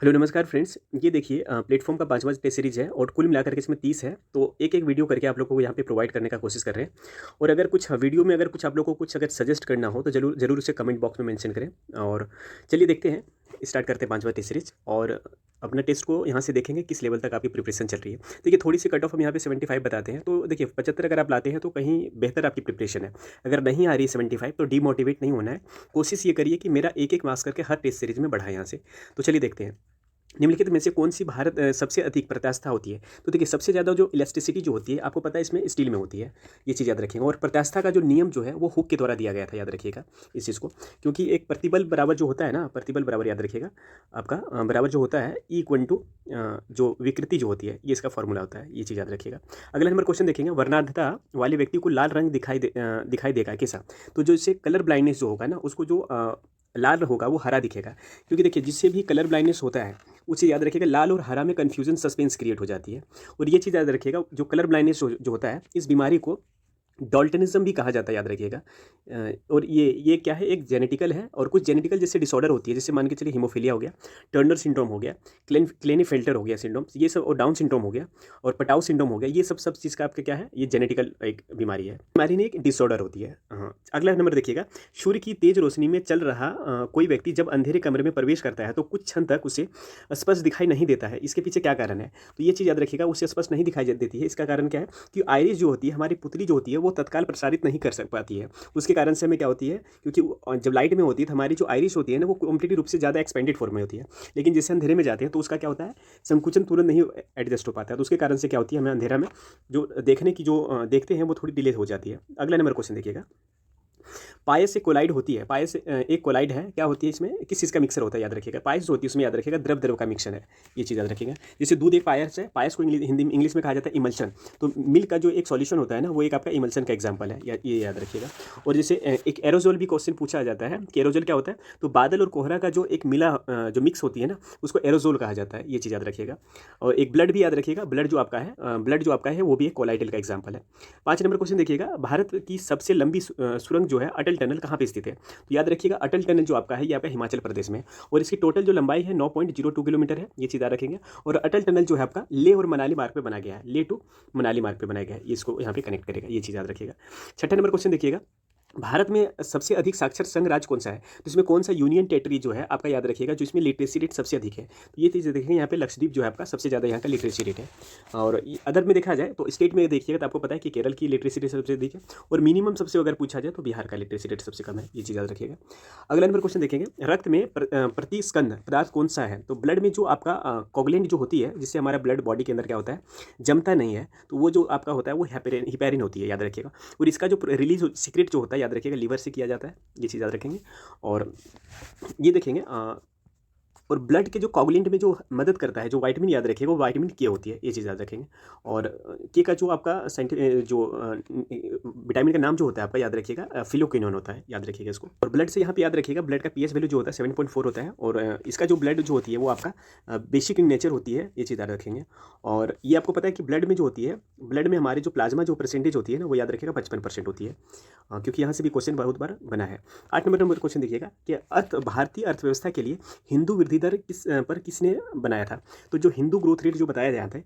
Hello नमस्कार friends. ये देखिए प्लेटफॉर्म का 5वां टेस्ट सीरीज़ है और कुल मिलाकर के इसमें 30 है। तो एक-एक वीडियो करके आप लोगों को यहाँ पे प्रोवाइड करने का कोशिश कर रहे हैं। और अगर कुछ वीडियो में अगर कुछ आप लोगों को कुछ अगर सजेस्ट करना हो तो ज़रूर ज़रूर उसे कमेंट बॉक्स में मेंशन करें। और चलिए देखते हैं, स्टार्ट करते हैं 5वां टेस्ट सीरीज़ और अपना टेस्ट को यहाँ से देखेंगे किस लेवल तक आपकी प्रिपरेशन चल रही है। देखिए थोड़ी-सी कट ऑफ हम यहाँ पे 75 बताते हैं। तो देखिए 75 अगर आप लाते हैं तो कहीं बेहतर आपकी प्रिपरेशन है। अगर नहीं आ रही है 75 तो डीमोटिवेट नहीं होना है। कोशिश ये करिए कि मेरा एक-एक मार्क्स करके हर टेस्ट सीरीज़ में बढ़ाएँ यहाँ से। तो चलिए देखते हैं। निम्नलिखित में से कौन-सी भारत सबसे अधिक प्रत्यास्था होती है? तो देखिए सबसे ज़्यादा जो इलास्टिसिटी जो होती है आपको पता है इसमें स्टील में होती है, ये चीज़ याद रखिएगा। और प्रत्यास्था का जो नियम जो है वो हुक के द्वारा दिया गया था, याद रखिएगा इस चीज़ को। क्योंकि एक प्रतिबल बराबर जो होता है ना, प्रतिबल बराबर याद रखिएगा आपका बराबर जो होता है E इक्वल टू जो विकृति जो होती है, ये इसका फ़ॉर्मूला होता है, ये चीज़ याद रखिएगा। अगला नंबर क्वेश्चन देखेंगे, वर्णांधता वाले व्यक्ति को लाल रंग दिखाई देगा कैसा? तो जो इससे कलर ब्लाइंडनेस जो होगा ना उसको जो लाल होगा वो हरा दिखेगा। क्योंकि देखिए जिससे भी कलर ब्लाइंडनेस होता है उसे याद रखिएगा, लाल और हरा में कन्फ्यूजन सस्पेंस क्रिएट हो जाती है। और ये चीज़ याद रखिएगा, जो कलर ब्लाइंडनेस जो होता है इस बीमारी को डॉल्टनिज़्म भी कहा जाता है, याद रखिएगा। और ये क्या है, एक जेनेटिकल है और कुछ जेनेटिकल जैसे डिसऑर्डर होती है, जैसे मान के चलिए हीमोफीलिया हो गया, टर्नर सिंड्रोम हो गया, क्लेनीफेल्टर हो गया सिंड्रोम, ये सब, और डाउन सिंड्रोम हो गया और पटाउ सिंड्रोम हो गया। ये सब चीज़ का आपका क्या है, ये जेनेटिकल एक बीमारी है। बीमारी नहीं, एक डिसऑर्डर होती है। हाँ, अगला नंबर देखिएगा, सूर्य की तेज रोशनी में चल रहा कोई व्यक्ति जब अंधेरे कमरे में प्रवेश करता है तो कुछ क्षण तक उसे स्पष्ट दिखाई नहीं देता है। इसके पीछे क्या कारण है? तो ये चीज़ याद रखिएगा, उसे स्पष्ट नहीं दिखाई देती है। इसका कारण क्या है कि आइरिस जो होती है, हमारी पुतली जो होती है, वो तत्काल प्रसारित नहीं कर सक पाती है। उसके कारण से हमें क्या होती है, क्योंकि जब लाइट में होती है तो हमारी जो आइरिस होती है ना वो कंप्लीटली रूप से ज़्यादा एक्सपेंडेड फॉर्म में होती है। लेकिन जैसे अंधेरे में जाते हैं तो उसका क्या होता है, संकुचन तुरंत नहीं एडजस्ट हो पाता है। तो उसके कारण से क्या होती है, हमें अंधेरा में जो देखने की जो देखते हैं वो थोड़ी डिले हो जाती है। अगला नंबर क्वेश्चन देखिएगा, पायस से कोलाइड होती है। पायस एक कोलाइड है, क्या होती है, इसमें किस चीज़ का मिक्सर होता है, याद रखिएगा। पायस जो होती है उसमें याद रखिएगा द्रव द्रव का मिक्सर है, ये चीज़ याद रखिएगा। जैसे दूध एक पायस है, पायस को हिंदी में इंग्लिश में कहा जाता है इमल्शन। तो मिल्क का जो एक सॉल्यूशन होता है ना वो एक आपका इमल्शन का एग्जाम्पल है, ये याद रखिएगा। और जैसे एक एरोजोल भी क्वेश्चन पूछा जाता है कि एरोजोल क्या होता है, तो बादल और कोहरा का जो एक मिला जो मिक्स होती है ना उसको एरोजोल कहा जाता है, ये चीज़ याद रखिएगा। और एक ब्लड भी याद रखिएगा, ब्लड जो आपका है वो भी एक कोलाइडल का एग्जाम्पल है। 5 नंबर क्वेश्चन देखिएगा, भारत की सबसे लंबी सुरंग जो है अटल टनल कहाँ पे स्थित है? तो याद रखिएगा अटल टनल जो आपका है ये आपका हिमाचल प्रदेश में है और इसकी टोटल जो लंबाई है 9.02 किलोमीटर है, ये चीज़ याद रखेंगे। और अटल टनल जो है आपका लेह और मनाली मार्ग पे बना गया है, लेह टू मनाली मार्ग पे बनाया गया है, ये इसको यहाँ पे कनेक्ट करेगा, ये चीज़ याद रखिएगा। 6ठा नंबर क्वेश्चन देखिएगा, भारत में सबसे अधिक साक्षर संघ राज्य कौन सा है? तो इसमें कौन सा यूनियन टेरिटरी जो है आपका, याद रखिएगा, जो इसमें लिटरेसी रेट सबसे अधिक है। तो ये चीज़ देखेंगे, यहाँ पे लक्षद्वीप जो है आपका सबसे ज़्यादा यहाँ का लिटरेसी रेट है। और अदर में देखा जाए तो स्टेट में देखिएगा तो आपको पता है कि केरल की लिटरेसी रेट सबसे अधिक है। और मिनिमम सबसे अगर पूछा जाए तो बिहार का लिटरेसी रेट सबसे कम है, ये चीज़ याद रखिएगा। अगला नंबर क्वेश्चन देखेंगे, रक्त में प्रतिस्कंद पदार्थ कौन सा है? तो ब्लड में जो आपका कोगुलेंट जो होती है, जिससे हमारा ब्लड बॉडी के अंदर क्या होता है, जमता नहीं है, तो वो जो आपका होता है वो हिपेरिन होती है, याद रखिएगा। और इसका जो रिलीज सीक्रेट जो होता है, याद रखिएगा, लीवर से किया जाता है, ये चीज़ याद रखेंगे। और ये देखेंगे और ब्लड के जो कोगुलेंट में जो मदद करता है, जो विटामिन, याद रखिएगा, वो विटामिन के होती है, ये चीज़ याद रखेंगे। और के का जो आपका जो विटामिन का नाम जो होता है आपका, याद रखिएगा, फिलोक्विनोन होता है, याद रखिएगा इसको। और ब्लड से यहाँ पे याद रखिएगा, ब्लड का पीएच वैल्यू जो होता है 7.4 होता है। और इसका जो ब्लड जो होती है वो आपका बेसिक इन नेचर होती है, ये चीज़ याद रखेंगे। और ये आपको पता है कि ब्लड में जो होती है, ब्लड में हमारी जो प्लाज्मा जो परसेंटेज होती है ना वो याद रखिएगा 55% होती है। क्योंकि यहाँ से भी क्वेश्चन बहुत बार बना है। 8 नंबर क्वेश्चन देखिएगा कि भारतीय अर्थव्यवस्था के लिए हिंदू वृद्धि दर किसने बनाया था? तो जो हिंदू ग्रोथ रेट जो बताया जाता है,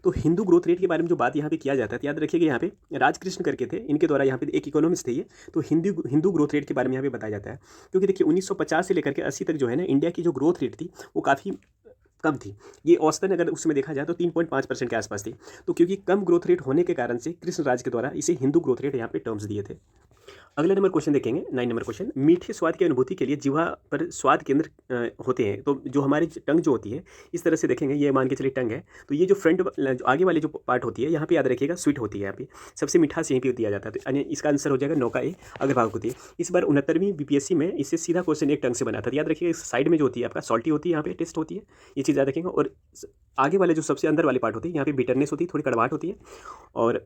तो हिंदू ग्रोथ रेट के बारे में जो बात यहाँ पे किया जाता है, तो याद रखिएगा यहाँ पे राजकृष्ण करके थे, इनके द्वारा यहाँ पे एक इकोनॉमिस्ट थे ये, तो हिंदू ग्रोथ रेट के बारे में यहाँ पे बताया जाता है। क्योंकि देखिए 1950 से लेकर के 80 तक जो है ना, इंडिया की जो ग्रोथ रेट थी वो काफ़ी कम थी। ये औसतन अगर उसमें देखा जाए तो 3.5% के आसपास थी। तो क्योंकि कम ग्रोथ रेट होने के कारण से कृष्ण राज के द्वारा इसे हिंदू ग्रोथ रेट यहाँ पे टर्म्स दिए थे। अगला नंबर क्वेश्चन देखेंगे, 9 नंबर क्वेश्चन, मीठे स्वाद की अनुभूति के लिए जिह्वा पर स्वाद केंद्र होते हैं। तो जो हमारी टंग जो होती है, इस तरह से देखेंगे, ये मान के चलिए टंग है, तो ये जो फ्रंट जो आगे वाली जो पार्ट होती है यहाँ पे, याद रखिएगा, स्वीट होती है, यहाँ पे सबसे मिठास यहीं पे दिया जाता है। तो यानी इसका आंसर हो जाएगा 9 का ए, अग्रभाग होती है। इस बार 69वीं बीपीएससी में इससे सीधा क्वेश्चन एक टंग से बना था, तो याद रखिएगा इस साइड में जो होती है आपका सॉल्टी होती है, यहाँ पे टेस्ट होती है, ये चीज़ याद रखेंगे। और आगे वाले जो सबसे अंदर वाली पार्ट होती है यहाँ पे बिटरनेस होती है, थोड़ी कड़वाहट होती है। और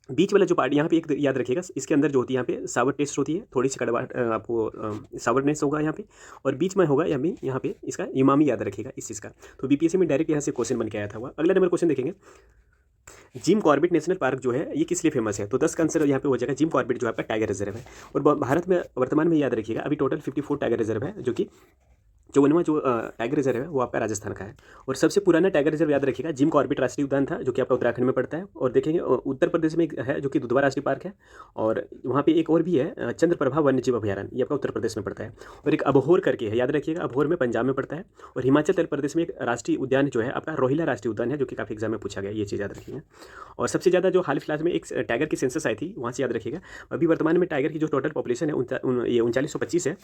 बीच वाला जो पार्ट यहाँ पे एक याद रखिएगा, इसके अंदर जो होती है यहाँ पे सावर टेस्ट होती है, थोड़ी सी कड़वाहट आपको सावरनेस होगा यहाँ पे। और बीच में होगा यहाँ पे इसका इमामी, याद रखिएगा इस चीज़ का। तो बीपीएससी में डायरेक्ट यहाँ से क्वेश्चन बन के आया था हुआ। अगला नंबर क्वेश्चन देखेंगे, जिम कॉर्बेट नेशनल पार्क जो है ये किस लिए फेमस है? तो 10 का आंसर यहाँ पे हो जाएगा, जिम कॉर्बेट जो है आपका टाइगर रिजर्व है। और भारत में वर्तमान में याद रखिएगा अभी टोटल 54 टाइगर रिजर्व है, जो कि 54वां जो टाइगर रिजर्व है वो आपका राजस्थान का है। और सबसे पुराना टाइगर रिजर्व याद रखिएगा जिम कॉर्बेट राष्ट्रीय उद्यान था, जो कि आपका उत्तराखंड में पड़ता है। और देखेंगे उत्तर प्रदेश में एक है जो कि दुधवा राष्ट्रीय पार्क है, और वहाँ पे एक और भी है चंद्रप्रभा वन्यजीव अभयारण्य, ये आपका उत्तर प्रदेश में पड़ता है। और एक अबोहर करके है, याद रखिएगा, अबोहर में पंजाब में पड़ता है। और हिमाचल प्रदेश में एक राष्ट्रीय उद्यान जो है आपका रोहिला राष्ट्रीय उद्यान है, जो कि काफ़ी एग्जाम में पूछा गया, ये चीज़ याद रखिएगा। और सबसे ज़्यादा जो हाल फिलहाल में एक टाइगर की सेंसस आई थी, वहाँ से याद रखिएगा। अभी वर्तमान में टाइगर की जो टोटल पॉपुलेशन है ये 3925 है।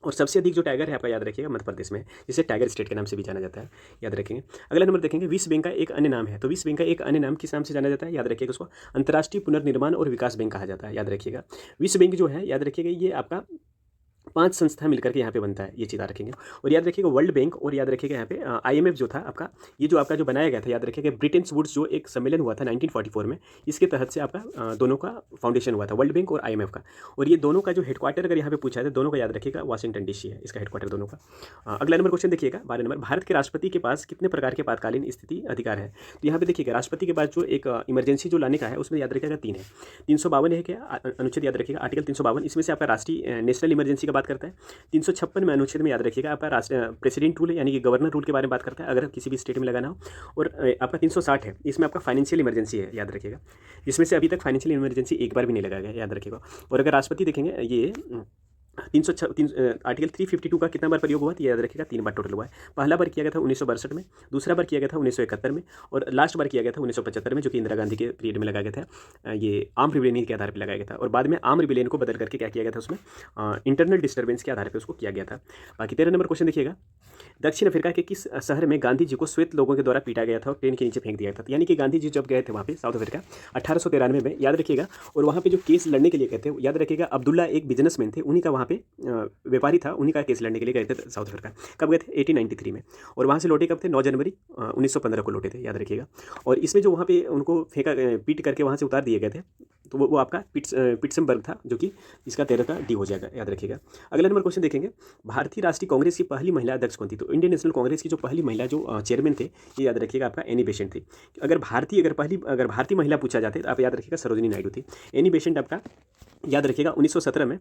और सबसे अधिक जो टाइगर है आपका याद रखिएगा मध्य प्रदेश में है, जिसे टाइगर स्टेट के नाम से भी जाना जाता है, याद रखेंगे। अगला नंबर देखेंगे, विश्व बैंक का एक अन्य नाम है, तो विश्व बैंक का एक अन्य नाम किस नाम से जाना जाता है, याद रखिएगा, उसको अंतर्राष्ट्रीय पुनर्निर्माण और विकास बैंक कहा जाता है, याद रखिएगा। विश्व बैंक जो है याद रखिएगा ये आपका 5 संस्था मिलकर के यहाँ पे बनता है, ये चीज़ याद रखेंगे। और याद रखिएगा वर्ल्ड बैंक, और याद रखिएगा यहाँ पे IMF जो था आपका, ये जो आपका जो बनाया गया था, याद रखिएगा ब्रिटेन वुड्स जो एक सम्मेलन हुआ था 1944 में, इसके तहत से आपका दोनों का फाउंडेशन हुआ था, वर्ल्ड बैंक और IMF का। और ये दोनों का जो हेडक्वार्टर अगर यहाँ पे पूछा जाए, दोनों का याद रखिएगा वाशिंगटन DC है इसका हेडक्वार्टर दोनों का। अगला नंबर क्वेश्चन देखिएगा 12 नंबर, भारत के राष्ट्रपति के पास कितने प्रकार के आपातकालीन स्थिति अधिकार है। तो यहाँ पे देखिएगा राष्ट्रपति के पास जो एक इमरजेंसी जो लाने का है, उसमें याद रखिएगा 3 है। 352 है क्या अनुच्छेद, याद रखिएगा आर्टिकल 352, इसमें से आपका राष्ट्रीय नेशनल इमरजेंसी का बात करता है। 356 में अनुच्छेद में याद रखिएगा आपका प्रेसिडेंट रूल यानी कि गवर्नर रूल के बारे में बात करता है, अगर किसी भी स्टेट में लगाना हो। और आपका 360 है, इसमें आपका फाइनेंशियल इमरजेंसी है, याद रखिएगा, इसमें से अभी तक फाइनेंशियल इमरजेंसी एक बार भी नहीं लगाया गया, याद रखिएगा। और अगर राष्ट्रपति देखेंगे ये आर्टिकल 352 का कितना बार प्रयोग हुआ, तो याद रखिएगा 3 बार टोटल हुआ है। पहला बार किया गया था 1962 में, दूसरा बार किया गया था 1971 में, और लास्ट बार किया गया था 1975 में, जो कि इंदिरा गांधी के पीरियड में लगाया गया था। ये आर्म रिबेलियन के आधार पर लगाया गया था, और बाद में आर्म रिबेलियन को बदल करके क्या किया गया था, उसमें इंटरनल डिस्टर्बेंस के आधार पर उसको किया गया था। बाकी 13 नंबर क्वेश्चन देखिएगा, दक्षिण अफ्रीका के किस शहर में गांधी जी को श्वेत लोगों के द्वारा पीटा गया था और ट्रेन के नीचे फेंक दिया था। यानी कि गांधी जी जब गए थे वहाँ पे साउथ अफ्रीका 1893 में, याद रखिएगा। और वहाँ पे जो केस लड़ने के लिए गए थे, याद रखिएगा अब्दुल्ला एक बिजनेसमैन थे, उन्हीं का वहाँ पे व्यापारी था, उन्हीं का केस लड़ने के लिए गए थे साउथ अफ्रीका। कब गए थे, 1893 में। और वहाँ से लौटे कब थे, 9 जनवरी 1915 को लौटे थे, याद रखिएगा। और इसमें जो वहाँ पे उनको फेंका पीट करके वहाँ से उतार दिए गए थे, तो वो आपका पिट्सबर्ग था, जो कि इसका 13 का डी हो जाएगा, याद रखिएगा। अगला नंबर क्वेश्चन देखेंगे, भारतीय राष्ट्रीय कांग्रेस की पहली महिला अध्यक्ष कौन थी। तो इंडियन नेशनल कांग्रेस की जो पहली महिला जो चेयरमैन थे, ये याद रखिएगा आपका एनी बेसेंट थी। अगर भारतीय महिला पूछा जाते तो आप याद रखिएगा सरोजिनी नायडू थी। एनी बेसेंट आपका याद रखिएगा 1917 में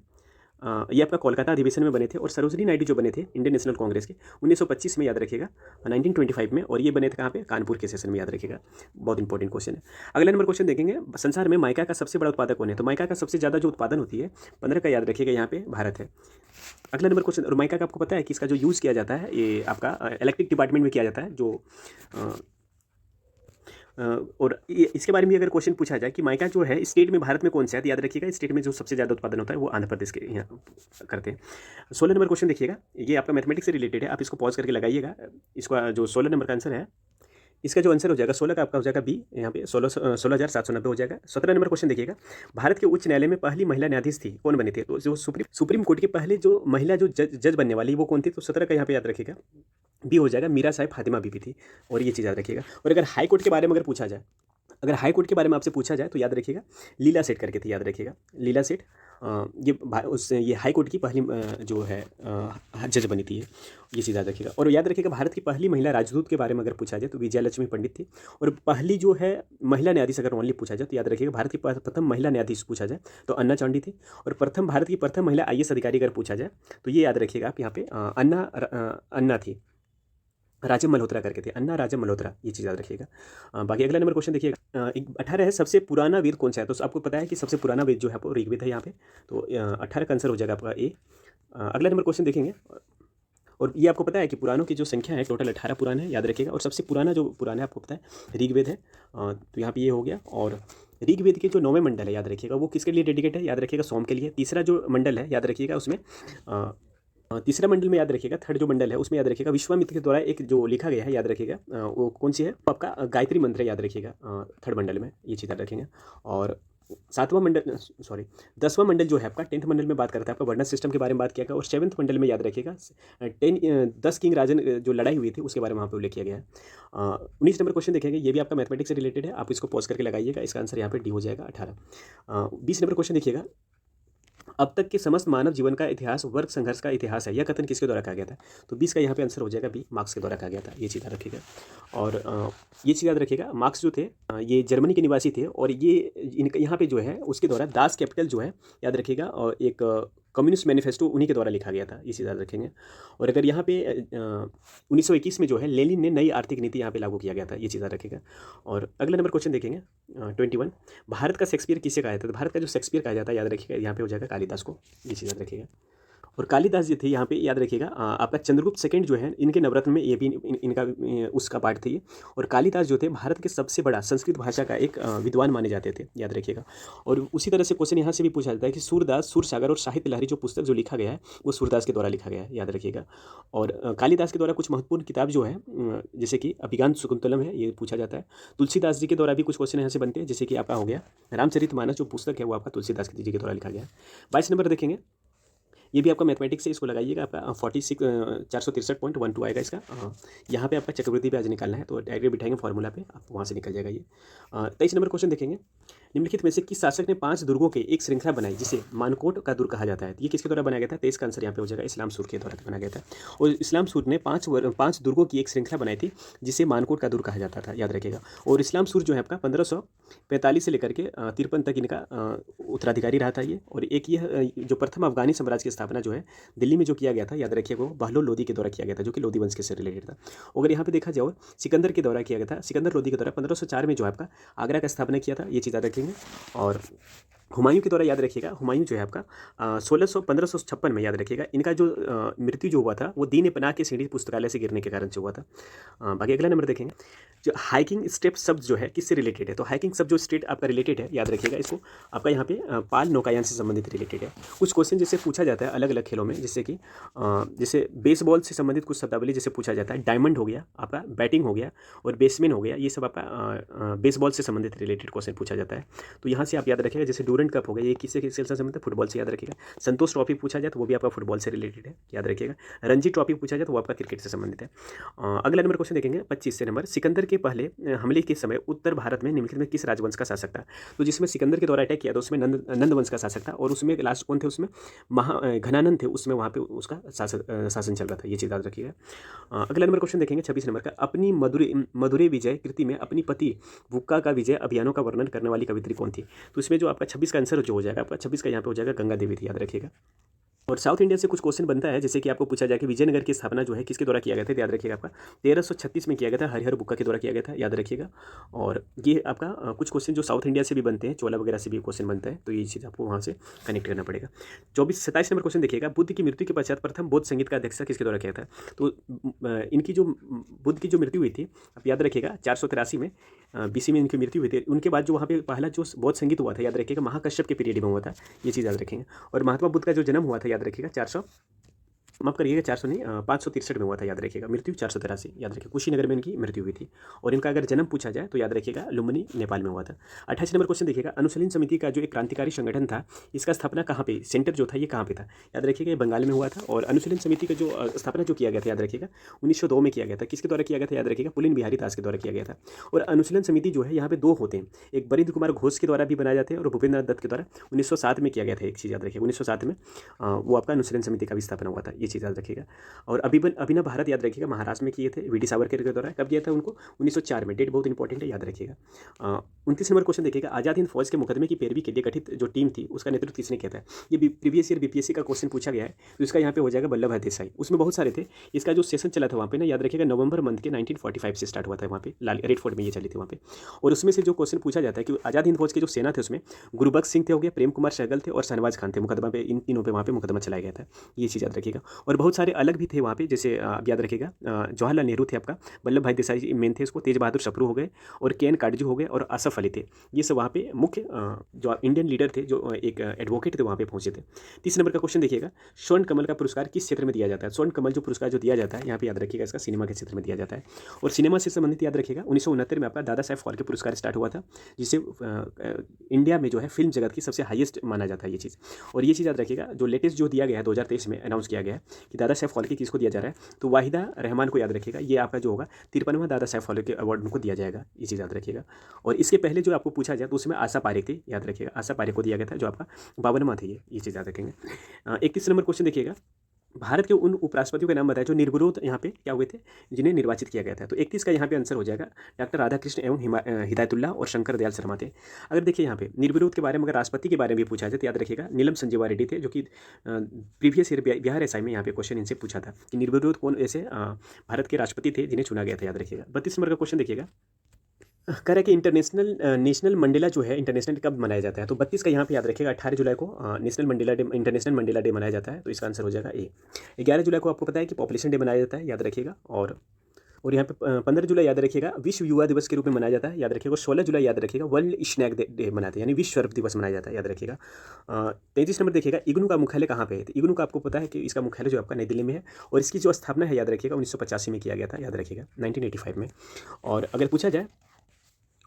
ये आपका कोलकाता अधिवेशन में बने थे। और सरोजिनी नायडू जो बने थे इंडियन नेशनल कांग्रेस के 1925 में, याद रखिएगा 1925 में, और ये बने थे कहाँ पे, कानपुर के सेशन में, याद रखिएगा, बहुत इंपॉर्टेंट क्वेश्चन है। अगला नंबर क्वेश्चन देखेंगे, संसार में माइका का सबसे बड़ा उत्पादक कौन है। तो माइका का सबसे ज़्यादा जो उत्पादन होती है 15 का, याद रखिएगा यहाँ पे भारत है। अगला नंबर क्वेश्चन, और माइका का आपको पता है कि इसका जो यूज़ किया जाता है, ये आपका इलेक्ट्रिक डिपार्टमेंट में किया जाता है, जो और इसके बारे में अगर क्वेश्चन पूछा जाए कि माइका जो है स्टेट में भारत में कौन सा है, तो याद रखिएगा स्टेट में जो सबसे ज़्यादा उत्पादन होता है वो आंध्र प्रदेश के यहाँ करते हैं। 16 नंबर क्वेश्चन देखिएगा, ये आपका मैथमेटिक्स से रिलेटेड है, आप इसको पॉज करके लगाइएगा। इसका जो 16 नंबर का आंसर है, इसका जो आंसर हो जाएगा 16 का आपका हो जाएगा बी, यहाँ पे 16,790 हो जाएगा। 17 नंबर क्वेश्चन देखिएगा, भारत के उच्च न्यायालय में पहली महिला न्यायाधीश थी, कौन बनी थी। तो जो सुप्रीम कोर्ट के पहले जो महिला जो जज बनने वाली वो कौन थी, तो 17 का यहाँ पे याद रखिएगा बी हो जाएगा, मीरा साहिब फातिमा बीबी थी, और ये चीज़ याद रखिएगा। और अगर हाई कोर्ट के बारे में अगर पूछा जाए, अगर हाई कोर्ट के बारे में आपसे पूछा जाए तो याद रखिएगा लीला सेठ करके थी, याद रखिएगा लीला सेठ, ये हाई कोर्ट की पहली जो है जज बनी थी, ये चीज़ याद रखिएगा। और याद रखिएगा भारत की पहली महिला राजदूत के बारे में अगर पूछा जाए तो विजया लक्ष्मी पंडित थी। और पहली जो है महिला न्यायाधीश अगर ओनली पूछा जाए तो याद रखिएगा भारत की प्रथम महिला न्यायाधीश पूछा जाए तो अन्ना चांडी थी। और भारत की प्रथम महिला IAS अधिकारी अगर पूछा जाए तो ये याद रखिएगा आप यहाँ पे अन्ना थी, राजम मल्होत्रा करके थे, अन्ना राजम मल्होत्रा, ये चीज़ याद रखिएगा। बाकी अगला नंबर क्वेश्चन देखिएगा, 18 है, सबसे पुराना वेद कौन सा है। तो आपको पता है कि सबसे पुराना वेद जो है वो ऋग्वेद है यहाँ पे, तो 18 का आंसर हो जाएगा आपका ए। अगला नंबर क्वेश्चन देखेंगे, और ये आपको पता है कि पुराणों की जो संख्या है टोटल 18 पुराण है, याद रखिएगा। और सबसे पुराना जो पुराण है आपको पता है ऋग्वेद है, तो यहाँ पे ये हो गया। और ऋग्वेद के जो 9वें मंडल है, याद रखिएगा वो किसके लिए डेडिकेट है, याद रखिएगा सोम के लिए। तीसरा जो मंडल है, याद रखिएगा उसमें तीसरा मंडल में याद रखिएगा, थर्ड जो मंडल है उसमें याद रखिएगा विश्वामित्र के द्वारा एक जो लिखा गया है, याद रखिएगा वो कौन सी है, आपका गायत्री मंत्र है, याद रखिएगा थर्ड मंडल में, ये चीज़ याद रखेंगे। और 10वां मंडल जो है आपका 10th मंडल में बात करता है आपका वर्णन सिस्टम के बारे में बात किया गया। और 7th मंडल में याद रखिएगा 10 किंग राजन जो लड़ाई हुई थी उसके बारे में वहाँ पे उल्लेख किया गया है। 19 नंबर क्वेश्चन देखेंगे, ये भी आपका मैथमेटिक्स से रिलेटेड है, आप इसको पॉज करके लगाइएगा, इसका आंसर यहाँ पे डी हो जाएगा 18। 20 नंबर क्वेश्चन देखिएगा, अब तक के समस्त मानव जीवन का इतिहास वर्ग संघर्ष का इतिहास है, यह कथन किसके द्वारा कहा गया था। तो 20 का यहाँ पे आंसर हो जाएगा बी, मार्क्स के द्वारा कहा गया था, ये चीज़ याद रखिएगा। और ये चीज़ याद रखिएगा, मार्क्स जो थे ये जर्मनी के निवासी थे, और ये यहाँ पे जो है उसके द्वारा दास कैपिटल जो है, याद रखिएगा, और एक कम्युनिस्ट मैनिफेस्टो उन्हीं के द्वारा लिखा गया था, ये चीज़ याद रखेंगे। और अगर यहाँ पे 1921 में जो है लेनिन ने नई आर्थिक नीति यहाँ पे लागू किया गया था, ये चीज़ याद रखेगा। और अगला नंबर क्वेश्चन देखेंगे 21, भारत का शेक्सपियर किसे कहा जाता है? तो भारत का जो शेक्सपियर कहा जाता है, याद रखिएगा, यहाँ पे हो जाएगा कालिदास को, ये चीज़ याद रखिएगा। और कालिदास जी थे यहाँ पे, याद रखिएगा, आपका चंद्रगुप्त सेकंड जो है इनके नवरत्न में ये भी इनका उसका पार्ट थे ये। और कालिदास जो थे भारत के सबसे बड़ा संस्कृत भाषा का एक विद्वान माने जाते थे, याद रखिएगा। और उसी तरह से क्वेश्चन यहाँ से भी पूछा जाता है कि सूरदास, सूरसागर और साहित्य लहरी जो पुस्तक जो लिखा गया है वो सूरदास के द्वारा लिखा गया है, याद रखिएगा। और कालिदास के द्वारा कुछ महत्वपूर्ण किताब जो है जैसे कि अभिज्ञान शकुंतलम है, ये पूछा जाता है। तुलसीदास जी के द्वारा भी कुछ क्वेश्चन यहाँ से बनते हैं, जैसे कि आपका हो गया रामचरितमानस जो पुस्तक है वो आपका तुलसीदास जी के द्वारा लिखा गया है। 22 नंबर देखेंगे, ये भी आपका मैथमेटिक्स से, इसको लगाइएगा, आपका 463.12 आएगा इसका। यहाँ पे आपका चक्रवृद्धि ब्याज निकालना है, तो डायरेक्ट बिठाएंगे फॉर्मूला पे, आप वहाँ से निकल जाएगा ये। 23 नंबर क्वेश्चन देखेंगे, निम्नलिखित में से किस शासक ने 5 दुर्गों के एक श्रृंखला बनाई जिसे मानकोट का दुर्ग कहा जाता है? ये किसके द्वारा बनाया गया था? तो इसका आंसर यहाँ पे हो जाएगा इस्लाम सूर के द्वारा बनाया गया था। और इस्लाम सूर ने 5 दुर्गों की एक श्रृंखला बनाई थी जिसे मानकोट का दुर्ग कहा जाता था, याद रखिएगा। और इस्लाम सूर जो है आपका 1545 से लेकर के 53 तक इनका उत्तराधिकारी रहा था ये। और एक ये जो प्रथम अफगानी साम्राज्य की स्थापना जो है दिल्ली में जो किया गया था, याद रखिएगा, वो बहलोल लोदी के द्वारा किया गया था, जो कि लोदी वंश के से रिलेटेड था। अगर यहाँ पे देखा जाए सिकंदर के द्वारा किया गया था, सिकंदर लोदी के द्वारा 1504 में जो है आपका आगरा का स्थापना किया था, ये चीज़ याद रखेंगे। और हुमायूं के द्वारा याद रखिएगा, हुमायूं जो है आपका 1556 में, याद रखिएगा, इनका जो मृत्यु जो हुआ था वो दीन पनाह के सीढ़ी पुस्तकालय से गिरने के कारण से हुआ था। बाकी अगला नंबर देखेंगे, जो हाइकिंग स्टेप शब्द जो है किससे रिलेटेड है? तो हाइकिंग शब्द जो स्टेट आपका रिलेटेड है, याद रखिएगा इसको, आपका यहाँ पे पाल नौकायान से संबंधित रिलेटेड है। कुछ क्वेश्चन जैसे पूछा जाता है अलग अलग खेलों में, जैसे कि जैसे बेसबॉल से संबंधित कुछ शब्दावली जैसे पूछा जाता है, डायमंड हो गया आपका, बैटिंग हो गया और बेसमैन हो गया, ये सब आपका बेसबॉल से संबंधित रिलेटेड क्वेश्चन पूछा जाता है। तो यहाँ से आप याद रखिएगा, जैसे डूरेंट कप हो गया, ये किससे खेल से संबंधित है? फुटबॉल से, याद रखिएगा। संतोष ट्रॉफी पूछा जाए तो वो भी आपका फुटबॉल से रिलेटेड है, याद रखिएगा। रणजी ट्रॉफी पूछा जाए तो वो आपका क्रिकेट से संबंधित है। अगला नंबर क्वेश्चन देखेंगे 25 से नंबर, सिकंदर के पहले हमले के समय उत्तर भारत में निम्नलिखित में किस राजवंश का शासक था? तो जिसमें सिकंदर के द्वारा अटैक किया था उसमें नंद वंश का शासक था। और उसमें लास्ट कौन थे? उसमें घनानंद थे, उसमें वहाँ पे उसका शासन चल रहा था, ये चीज़ याद रखिएगा। अगला नंबर क्वेश्चन देखेंगे 26 नंबर का, अपनी मधुरे विजय कृति में अपनी पति बुक्का का विजय अभियानों का वर्णन करने वाली कवित्री कौन थी? तो इसमें जो आपका 26 का आंसर जो हो जाएगा, आपका 26 का यहाँ पे हो जाएगा गंगा देवी थी, याद रखिएगा। और साउथ इंडिया से कुछ क्वेश्चन बनता है, जैसे कि आपको पूछा जाए कि विजयनगर की स्थापना जो है किसके द्वारा किया गया था? याद रखिएगा, आपका 1336 में किया गया था, हरिहर बुक्का के द्वारा किया गया था, याद रखिएगा। और ये आपका कुछ क्वेश्चन जो साउथ इंडिया से भी बनते हैं, चोला वगैरह से भी क्वेश्चन बनता है, तो ये चीज़ आपको वहाँ से कनेक्ट करना पड़ेगा। 27 नंबर क्वेश्चन देखिएगा, बुद्ध की मृत्यु के पश्चात प्रथम बौद्ध संगीत का अध्यक्षता किसके द्वारा किया था? तो इनकी जो बुद्ध की जो मृत्यु हुई थी, आप याद रखिएगा 483 में BC में इनकी मृत्यु हुई थी। उनके बाद जो वहाँ पे पहला जो बौद्ध संगीत हुआ था, याद रखिएगा, महाकश्यप के पीरियड में हुआ था, ये चीज़ याद रखेंगे। और महात्मा बुद्ध का जो जन्म हुआ था, याद रखिएगा, 400 माफ करिएगा 400 नहीं 563 में हुआ था, याद रखिएगा। मृत्यु 483, याद रखिए, कुशीनगर में इनकी मृत्यु हुई थी। और इनका अगर जन्म पूछा जाए तो याद रखिएगा लुम्बिनी नेपाल में हुआ था। 28 नंबर क्वेश्चन देखिएगा, अनुशीलन समिति का जो एक क्रांतिकारी संगठन था, इसका स्थापना कहाँ पे, सेंटर जो था ये कहाँ पे था? याद रखिएगा, ये बंगाल में हुआ था। और अनुशीलन समिति का जो स्थापना जो किया गया था, याद रखिएगा 1902 में किया गया था। किसके द्वारा किया गया था? याद रखिएगा, पुलिन बिहारी दास के द्वारा किया गया था। और अनुशीलन समिति जो है यहाँ पे 2 होते हैं, एक बरिंद्र कुमार घोष के द्वारा भी बनाए जाते हैं और भूपेंद्र दत्त के द्वारा 1907 में किया गया था। एक चीज़ याद रखिएगा, 1907 में वो आपका अनुशीलन समिति का भी स्थापना हुआ था, ये चीज़ याद रखिएगा। और अभिनव भारत, याद रखिएगा, महाराष्ट्र में किए थे, वीडी सावरकर के द्वारा। कब किया था उनको? 1904 में, डेट बहुत इंपॉर्टेंट है, याद रखिएगा। 29 नंबर क्वेश्चन देखिएगा, आज़ाद हिंद फौज के मुकदमे की पैरवी के लिए गठित जो टीम थी उसका नेतृत्व किसने किया था? ये प्रीवियस ईयर BPSC का क्वेश्चन पूछा गया है, तो इसका यहाँ पे हो जाएगा वल्लभ भाई देसाई। उसमें बहुत सारे थे, इसका जो सेशन चला था वहाँ पे ना, याद रखिएगा, नवंबर मंथ के 1945 से स्टार्ट हुआ था वहाँ पे, रेड फोर्ट में ये चली थी वहाँ पे। और उसमें से जो क्वेश्चन पूछा जाता है कि आज़ाद हिंद फौज के जो सेना थे उसमें गुरुबख्श सिंह थे हो गए, प्रेम कुमार सहगल थे और शहनवाज खान थे मुकदमा पे, इन तीनों पे वहाँ पे मुकदमा चलाया गया था, ये चीज़ याद रखिएगा। और बहुत सारे अलग भी थे वहाँ पे, जैसे आप याद रखिएगा जवाहरलाल नेहरू थे आपका, वल्लभ भाई देसाई मेन थे, इसको तेज बहादुर सप्रू हो गए और KN काटजू हो गए और आसफ अली थे। ये सब वहाँ पे मुख्य जो इंडियन लीडर थे, जो एक एडवोकेट थे, वहाँ पे पहुँचे थे। 30 नंबर का क्वेश्चन देखिएगा, स्वर्ण कमल का पुरस्कार किस क्षेत्र में दिया जाता है? स्वर्ण कमल जो पुरस्कार जो दिया जाता है यहाँ पे, याद रखिएगा, इसका सिनेमा के क्षेत्र में दिया जाता है। और सिनेमा से संबंधित याद रखिएगा 1969 में आपका दादा साहेब फाल्के पुरस्कार स्टार्ट हुआ था, जिसे इंडिया में जो है फिल्म जगत की सबसे हाईएस्ट माना जाता है ये चीज़। और ये चीज़ याद रखिएगा, जो लेटेस्ट जो दिया गया है 2023 में अनाउंस किया गया है कि दादा साहेब फाल्के किसको दिया जा रहा है, तो वाहिदा रहमान को, याद रखिएगा, ये आपका जो होगा 53वां दादा साहेब फाल्के अवार्ड उनको दिया जाएगा, ये चीज़ याद रखिएगा। और इसके पहले जो आपको पूछा जाए तो उसमें आशा पारेख थी, याद रखिएगा, आशा पारेख को दिया गया था, जो आपका 52वां थे, ये चीज़ याद रखेंगे। 31 नंबर क्वेश्चन देखिएगा, भारत के उन उपराष्ट्रपतियों के नाम बताएं जो निर्विरोध यहाँ पे क्या हुए थे, जिन्हें निर्वाचित किया गया था। तो 31 का यहाँ पे आंसर हो जाएगा डॉक्टर राधाकृष्ण एवं हिदायतुल्लाह और शंकर दयाल शर्मा थे। अगर देखिए यहाँ पे निर्विरोध के बारे में, अगर राष्ट्रपति के बारे में भी पूछा जाए तो याद रखिएगा नीलम संजीवा रेड्डी थे, जो कि प्रीवियस ईयर बिहार एसआई में यहाँ पे क्वेश्चन इनसे पूछा था कि निर्विरोध कौन ऐसे भारत के राष्ट्रपति थे जिन्हें चुना गया था, याद रखिएगा। 32 नंबर का क्वेश्चन देखिएगा, कह रहा है कि नेशनल मंडेला जो है इंटरनेशनल कब मनाया जाता है। तो 32 का यहाँ पे याद रखिएगा 18 जुलाई को इंटरनेशनल मंडेला डे मनाया जाता है। तो इसका आंसर हो जाएगा ए। 11 जुलाई को आपको पता है कि पॉपुलेशन डे मनाया जाता है, याद रखिएगा। और यहाँ पे 15 जुलाई याद रखिएगा विश्व युवा दिवस के रूप में मनाया जाता है, याद रखिएगा। 16 जुलाई याद रखिएगा वर्ल्ड स्नैक डे मनाते हैं, यानी विश्व सर्फ दिवस मनाया जाता है, याद रखिएगा। 33 नंबर देखिएगा इग्नू का मुख्यालय कहाँ पे है। तो इग्नू का आपको पता है कि इसका मुख्यालय जो आपका नई दिल्ली में है, और इसकी जो स्थापना है याद रखिएगा 1985 में किया गया था, याद रखिएगा 1985 में। और अगर पूछा जाए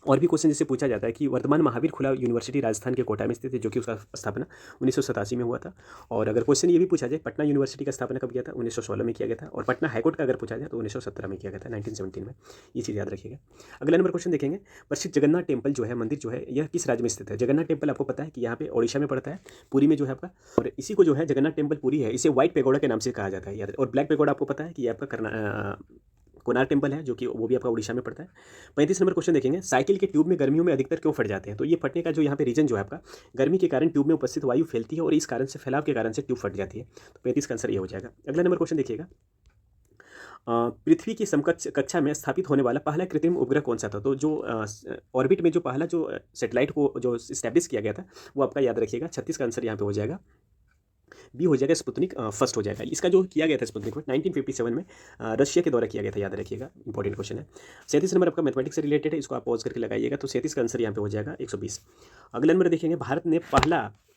और भी क्वेश्चन जैसे पूछा जाता है कि वर्तमान महावीर खुला यूनिवर्सिटी राजस्थान के कोटा में स्थित है, जो कि उसका स्थापना 1987 में हुआ था। और अगर क्वेश्चन ये भी पूछा जाए पटना यूनिवर्सिटी का स्थापना कब किया था, 1916 में किया गया था। और पटना हाईकोर्ट का अगर पूछा जाए तो 1917 में किया गया था, 1917 में। ये चीज़ याद रखिएगा। अगला नंबर क्वेश्चन देखेंगे, प्रसिद्ध जगन्नाथ टेम्पल जो है, मंदिर जो है, यह किस राज्य में स्थित है। जगन्नाथ टेम्पल आपको पता है कि यहाँ पे ओडिशा में पड़ता है, पुरी में जो है आपका। और इसी को जो है जगन्नाथ टेम्पल पुरी है, इसे व्हाइट पेगोडा के नाम से कहा जाता है, याद। और ब्लैक पेगोडा आपको पता है कि ये आपका कोणार्क टेम्पल है, जो कि वो भी आपका उड़ीसा में पड़ता है। 35 नंबर क्वेश्चन देखेंगे, साइकिल के ट्यूब में गर्मियों में अधिकतर क्यों फट जाते हैं। तो ये फटने का जो यहाँ पे रीजन जो है आपका, गर्मी के कारण ट्यूब में उपस्थित वायु फैलती है और इस कारण से फैलाव के कारण से ट्यूब फट जाती है। तो 35 का आंसर ये हो जाएगा। अगला नंबर क्वेश्चन देखिएगा, पृथ्वी की समकक्ष कक्षा में स्थापित होने वाला पहला कृत्रिम उपग्रह कौन सा था। तो जो ऑर्बिट में जो पहला जो सेटेलाइट को जो स्टैब्लिश किया गया था वो आपका याद रखिएगा 36 का आंसर यहाँ पे हो जाएगा, बी हो जाएगा, स्पुतनिक फर्स्ट हो जाएगा। इसका जो किया गया था स्पुतनिक में 1957 में रशिया के द्वारा किया गया था, याद रखिएगा, इंपॉर्टेंट क्वेश्चन है। 37 नंबर आपका मैथमेटिक्स से रिलेटेड है, इसको आप पॉज करके लगाइएगा। तो 37 का आंसर यहाँ पे हो जाएगा 120। अगला नंबर देखेंगे, भारत ने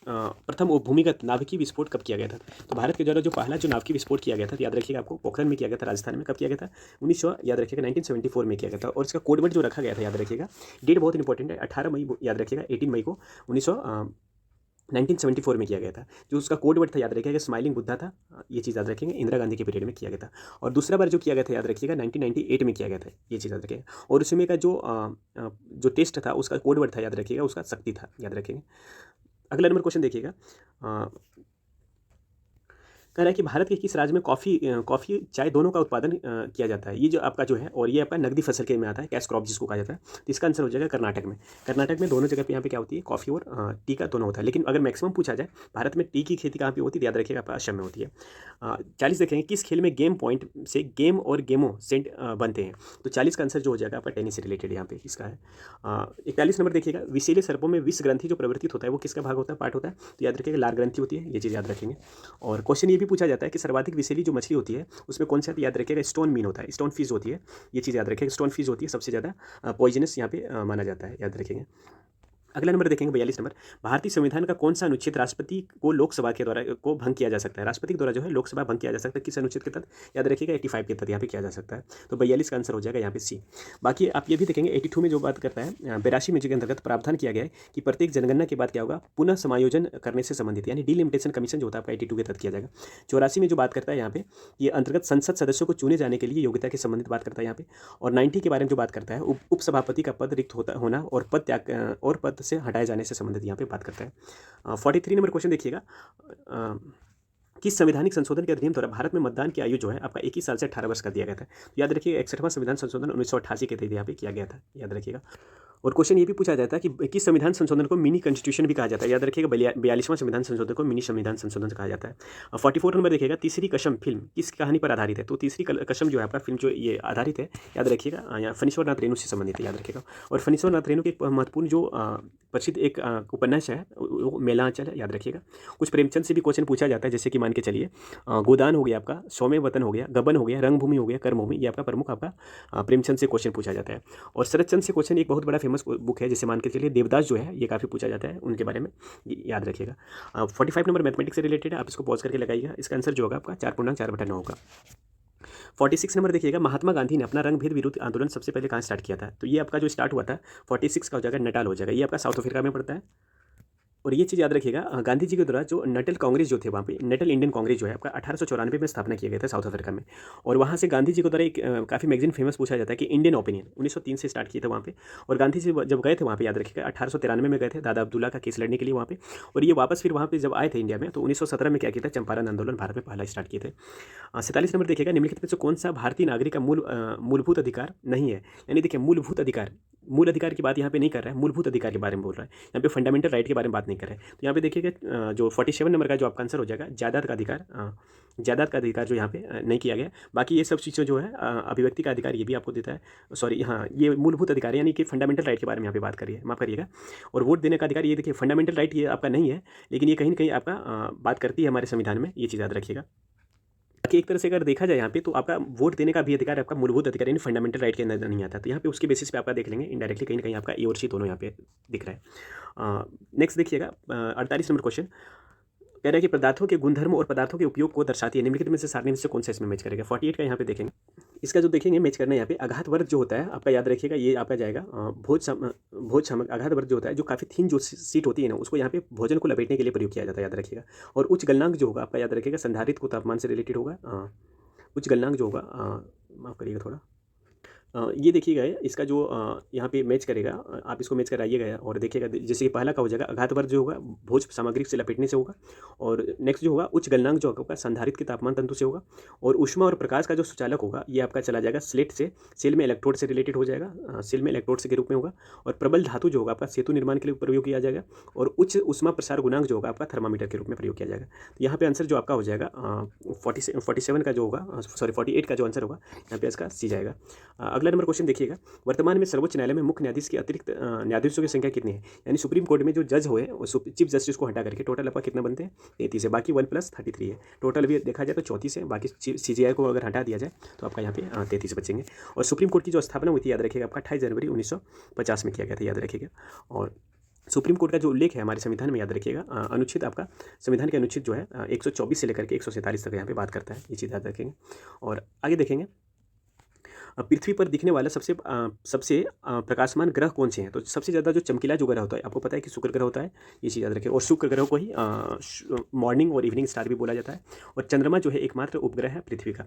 प्रथम भूमिगत नाभिकीय विस्फोट कब किया गया था। तो भारत के द्वारा जो पहला जो नाभिकीय विस्फोट किया गया था, याद रखिएगा आपको पोखरण में किया गया था, राजस्थान में। कब किया गया था, 1900 याद रखिएगा 1974 में किया गया था। और इसका कोडवर्ड जो रखा गया था, याद रखिएगा, डेट बहुत इंपॉर्टेंट है, 18 मई याद रखिएगा, 18 मई को 1974 में किया गया था। जो उसका कोड वर्ड था, याद रखिएगा, स्माइलिंग बुद्धा था। ये चीज़ याद रखेंगे, इंदिरा गांधी के पीरियड में किया गया था। और दूसरा बार जो किया गया था, याद रखिएगा 1998 में किया गया था, ये चीज़ याद रखिएगा। और उसमें का जो टेस्ट था उसका कोड वर्ड था, याद रखिएगा, उसका शक्ति था, याद रखेंगे। अगला नंबर क्वेश्चन देखिएगा, कह रहा है कि भारत के किस राज्य में कॉफ़ी चाय दोनों का उत्पादन किया जाता है। ये जो आपका जो है, और ये आपका नकदी फसल के में आता है, कैश क्रॉप जिसको कहा जाता है। तो इसका आंसर हो जाएगा कर्नाटक में। कर्नाटक में दोनों जगह पे यहाँ पे क्या होती है, कॉफ़ी और टी का दोनों होता है। लेकिन अगर मैक्सिमम पूछा जाए भारत में टी की खेती कहाँ पे होती है, याद रखिएगा आपका असम में होती है। 40 देखेंगे, किस खेल में गेम पॉइंट से गेम और गेमो सेंट बनते हैं। तो 40 का आंसर जो हो जाएगा आपका टेनिस से रिलेटेड यहाँ पे इसका है। 41 नंबर देखिएगा, विषैले सर्पों में विष ग्रंथि जो प्रवर्तित होता है वो किसका भाग होता है, पार्ट होता है। तो याद रखिएगा लार ग्रंथि होती है, ये चीज़ याद रखेंगे। और क्वेश्चन ये भी पूछा जाता है कि सर्वाधिक विषैली जो मछली होती है उसमें कौन सा, याद रखिएगा स्टोन मीन होता है, स्टोन फिश होती है, ये चीज़ याद रखिएगा। स्टोन फिश होती है सबसे ज़्यादा पॉइजनस यहाँ पे माना जाता है, याद रखेंगे। अगला नंबर देखेंगे 42 नंबर, भारतीय संविधान का कौन सा अनुच्छेद राष्ट्रपति को लोकसभा के द्वारा को भंग किया जा सकता है। राष्ट्रपति के द्वारा जो है लोकसभा भंग किया जा सकता है, किस अनुच्छेद के तहत, याद रखिएगा 85 के तहत यहाँ पे किया जा सकता है। तो 42 का आंसर हो जाएगा यहाँ पे सी। बाकी आप ये भी देखेंगे 82 में जो बात करता है 82 में जो के अंतर्गत प्रावधान किया गया है कि प्रत्येक जनगणना के बाद क्या होगा, पुनः समायोजन करने से संबंधित, यानी डिलिमिटेशन कमीशन जो होता है आपका 82 के तहत किया जाएगा। 84 में जो बात करता है यहाँ पे, ये अंतर्गत संसद सदस्यों को चुने जाने के लिए योग्यता के संबंधित बात करता है यहाँ पे। और 90 के बारे में जो बात करता है उपसभापति का पद रिक्त होना और पद से हटाए जाने से संबंधित यहाँ पे बात करता है। 43 नंबर क्वेश्चन देखिएगा, किस संवैधानिक संशोधन के अधिनियम द्वारा भारत में मतदान की आयु जो है आपका 21 साल से 18 वर्ष कर दिया गया था। तो याद रखिए 61वां संविधान संशोधन 1988 के तहत यहाँ पे किया गया था, याद रखिएगा। और क्वेश्चन ये भी पूछा जाता है कि किस संविधान संशोधन को मिनी कॉन्स्टिट्यूशन भी कहा जाता है, याद रखिएगा 42वां संविधान संशोधन को मिनी संविधान संशोधन कहा जाता है। 44 नंबर देखिएगा, तीसरी कसम फिल्म किस कहानी पर आधारित है। तो तीसरी कसम जो है आपका फिल्म जो ये आधारित है, याद रखिएगा, यहाँ फणीश्वर नाथ रेणु से संबंधित है, याद रखिएगा। और फणीश्वर नाथ रेणु के एक महत्वपूर्ण जो प्रसिद्ध एक उपन्यास है वो मेलांचल है, याद रखिएगा। कुछ प्रेमचंद से भी क्वेश्चन पूछा जाता है, जैसे कि मान के चलिए गोदान हो गया आपका, सौम्य वतन हो गया, गबन हो गया, रंगभूमि हो गया, कर्मभूमि, ये आपका प्रमुख आपका प्रेमचंद से क्वेश्चन पूछा जाता है। और शरद चंद्र से क्वेश्चन एक बहुत बड़ा फेमस बुक है, जैसे मान के चलिए देवदास जो है, ये काफ़ी पूछा जाता है उनके बारे में, याद रखिएगा। 45 नंबर मैथमेटिक्स से रिलेटेड है, आप इसको पॉज करके लगाइएगा। इसका आंसर जो होगा आपका 4.4/9 होगा। 46 नंबर देखिएगा, महात्मा गांधी ने अपना रंगभेद विरुद्ध आंदोलन सबसे पहले कहाँ स्टार्ट किया था। तो ये आपका जो स्टार्ट हुआ था 46 का हो जाएगा नटाल हो जाएगा, ये आपका साउथ अफ्रीका में पड़ता है। और ये चीज़ याद रखिएगा, गांधी जी के द्वारा जो नटल कांग्रेस जो थे वहाँ पे, नटल इंडियन कांग्रेस जो है आपका 1894 में स्थापना किया गया था साउथ अफ्रीका में। और वहाँ से गांधी जी के द्वारा एक काफ़ी मैगजीन फेमस पूछा जाता है कि इंडियन ओपिनियन 1903 से स्टार्ट किया था वहाँ पे। और गांधी जी जब गए थे वहाँ पे, याद रखिएगा 1893 में गए थे दादा अब्दुल्ला का केस लड़ने के लिए वहाँ पे। और ये वापस फिर वहाँ पे जब आए थे इंडिया में, तो 1917 में क्या किया था, चंपारण आंदोलन भारत में पहला स्टार्ट किए थे। 47 नंबर देखिएगा, निम्नलिखित में से कौन सा भारतीय नागरिक का मूलभूत अधिकार नहीं है। यानी देखिए मूलभूत अधिकार, मूल अधिकार की बात यहाँ पे नहीं कर रहा है, मूलभूत अधिकार के बारे में बोल रहा है, यहाँ पे फंडामेंटल राइट के बारे में बात नहीं कर रहा है। तो यहाँ पे देखिएगा जो 47 नंबर का जो आपका आंसर हो जाएगा, जायदाद का अधिकार, जायदाद का अधिकार जो यहाँ पे नहीं किया गया। बाकी ये सब चीज़ें जो है अभिव्यक्ति का अधिकार ये भी आपको देता है, सॉरी हाँ ये मूलभूत अधिकार है, यानी कि फंडामेंटल राइट के बारे में यहाँ पे बात करिए, माफ करिएगा। और वोट देने का अधिकार, ये देखिए फंडामेंटल राइट ये आपका नहीं है, लेकिन ये कहीं ना कहीं आपका बात करती है हमारे संविधान में, ये चीज़ याद रखिएगा। बाकी एक तरह से अगर देखा जाए यहाँ पे, तो आपका वोट देने का भी अधिकार आपका मूलभूत अधिकार यानी फंडामेंटल राइट के अंदर नहीं आता। तो यहाँ पे उसके बेसिस पे आपका देख लेंगे इनडायरेक्टली कहीं ना कहीं आपका ए और सी दोनों यहाँ पे दिख रहा है। नेक्स्ट देखिएगा 48 नंबर क्वेश्चन कह रहा है कि पदार्थों के गुणधर्म और पदार्थों के उपयोग को दर्शाती है, निम्नलिखित में से सारणी में से कौन सा इसमें मैच करेगा। 48 का यहाँ पे देखेंगे, इसका जो देखेंगे मैच करना है यहाँ पे, आघात वर्ग जो होता है आपका याद रखिएगा, ये आपका जाएगा भोज सामग्री। आघात वर्ग जो होता है, जो काफ़ी थिन जो सीट होती है ना, उसको यहाँ पे भोजन को लपेटने के लिए प्रयोग किया जाता है, याद रखिएगा। और उच्च गलनांक जो होगा आपका याद रखिएगा, संधारित्र को तापमान से रिलेटेड होगा। उच्च गलनांक जो होगा, माफ़ करिएगा थोड़ा, ये देखिएगा इसका जो यहाँ पे मैच करेगा, आप इसको मैच कराइएगा और देखिएगा, जैसे कि पहला का हो जाएगा आघात वर्ग जो होगा भोज सामग्री से लपेटने से होगा। और नेक्स्ट जो होगा उच्च गलनांक जो होगा संधारित्र के तापमान तंतु से होगा। और ऊष्मा और प्रकाश का जो सुचालक होगा ये आपका चला जाएगा स्लेट से, सेल में इलेक्ट्रोड से रिलेटेड हो जाएगा, सेल में इलेक्ट्रोड से के रूप में होगा। और प्रबल धातु जो होगा आपका सेतु निर्माण के लिए प्रयोग किया जाएगा। और उच्च ऊष्मा प्रसार गुणांक जो होगा आपका थर्मामीटर के रूप में प्रयोग किया जाएगा। तो यहाँ पे आंसर जो आपका हो जाएगा 47 का जो होगा, सॉरी 48 का जो आंसर होगा यहाँ पे इसका सी जाएगा। अगला नंबर क्वेश्चन देखिएगा, वर्तमान में सर्वोच्च न्यायालय में मुख्य न्यायाधीश के अतिरिक्त न्यायाधीशों की संख्या कितनी है। यानी सुप्रीम कोर्ट में जो जज हुए चीफ जस्टिस को हटा करके टोटल आपका कितना बनते हैं, 33 है। बाकी 1 + 33 है, टोटल भी देखा जाए तो 34 है। बाकी CJI को अगर हटा दिया जाए तो आपका यहाँ पे 33 बचेंगे। और सुप्रीम कोर्ट की जो स्थापना हुई थी याद रखिएगा आपका 28 जनवरी 1950 में किया गया था, याद रखिएगा। और सुप्रीम कोर्ट का जो उल्लेख है हमारे संविधान में याद रखिएगा, अनुच्छेद आपका संविधान के अनुच्छेद जो है 124 से लेकर के 147 तक यहाँ पे बात करता है, ये चीज़ याद रखेंगे। और आगे देखेंगे, पृथ्वी पर दिखने वाला सबसे प्रकाशमान ग्रह कौन से हैं। तो सबसे ज़्यादा जो चमकीला जो ग्रह होता है आपको पता है कि शुक्र ग्रह होता है, ये चीज़ याद रखें। और शुक्र ग्रह को ही मॉर्निंग और इवनिंग स्टार भी बोला जाता है। और चंद्रमा जो है एकमात्र उपग्रह है पृथ्वी का।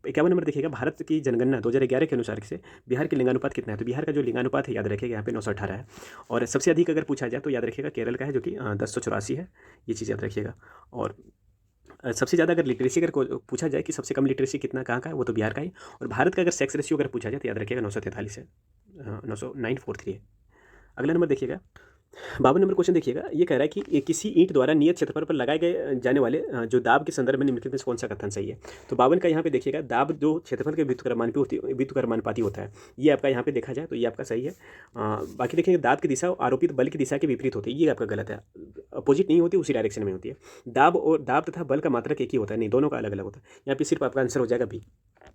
51 नंबर देखिएगा, भारत की जनगणना 2011 के अनुसार से बिहार के लिंगानुपात कितना है। तो बिहार का जो लिंगानुपात है याद रखिएगा यहाँ पे 918 है। और सबसे अधिक अगर पूछा जाए तो याद रखिएगा केरल का है, जो कि 1084 है, ये चीज़ याद रखिएगा। और सबसे ज़्यादा अगर लिटरेसी अगर पूछा जाए कि सबसे कम लिटरेसी कितना कहाँ का है, वो तो बिहार का ही। और भारत का अगर सेक्स रेशियो अगर पूछा जाए तो याद रखिएगा 943 है, 943 है। अगला नंबर देखिएगा 52 नंबर क्वेश्चन देखिएगा, ये कह रहा है कि ये किसी ईंट द्वारा नियत क्षेत्रफल पर लगाए गए जाने वाले जो दाब के संदर्भ में निम्नलिखित में से कौन सा कथन सही है। तो 52 का यहाँ पे देखिएगा, दाब जो क्षेत्रफल के व्युत्क्रमानुपाती होता है, ये आपका यहाँ पे देखा जाए तो ये आपका सही है। बाकी देखेंगे दाब की दिशा आरोपित बल की दिशा के विपरीत होती है, ये आपका गलत है, अपोजिट नहीं होती, उसी डायरेक्शन में होती है। दाब तथा बल का मात्रक एक ही होता है, नहीं दोनों का अलग अलग होता है। यहाँ पे सिर्फ आपका आंसर हो जाएगा बी।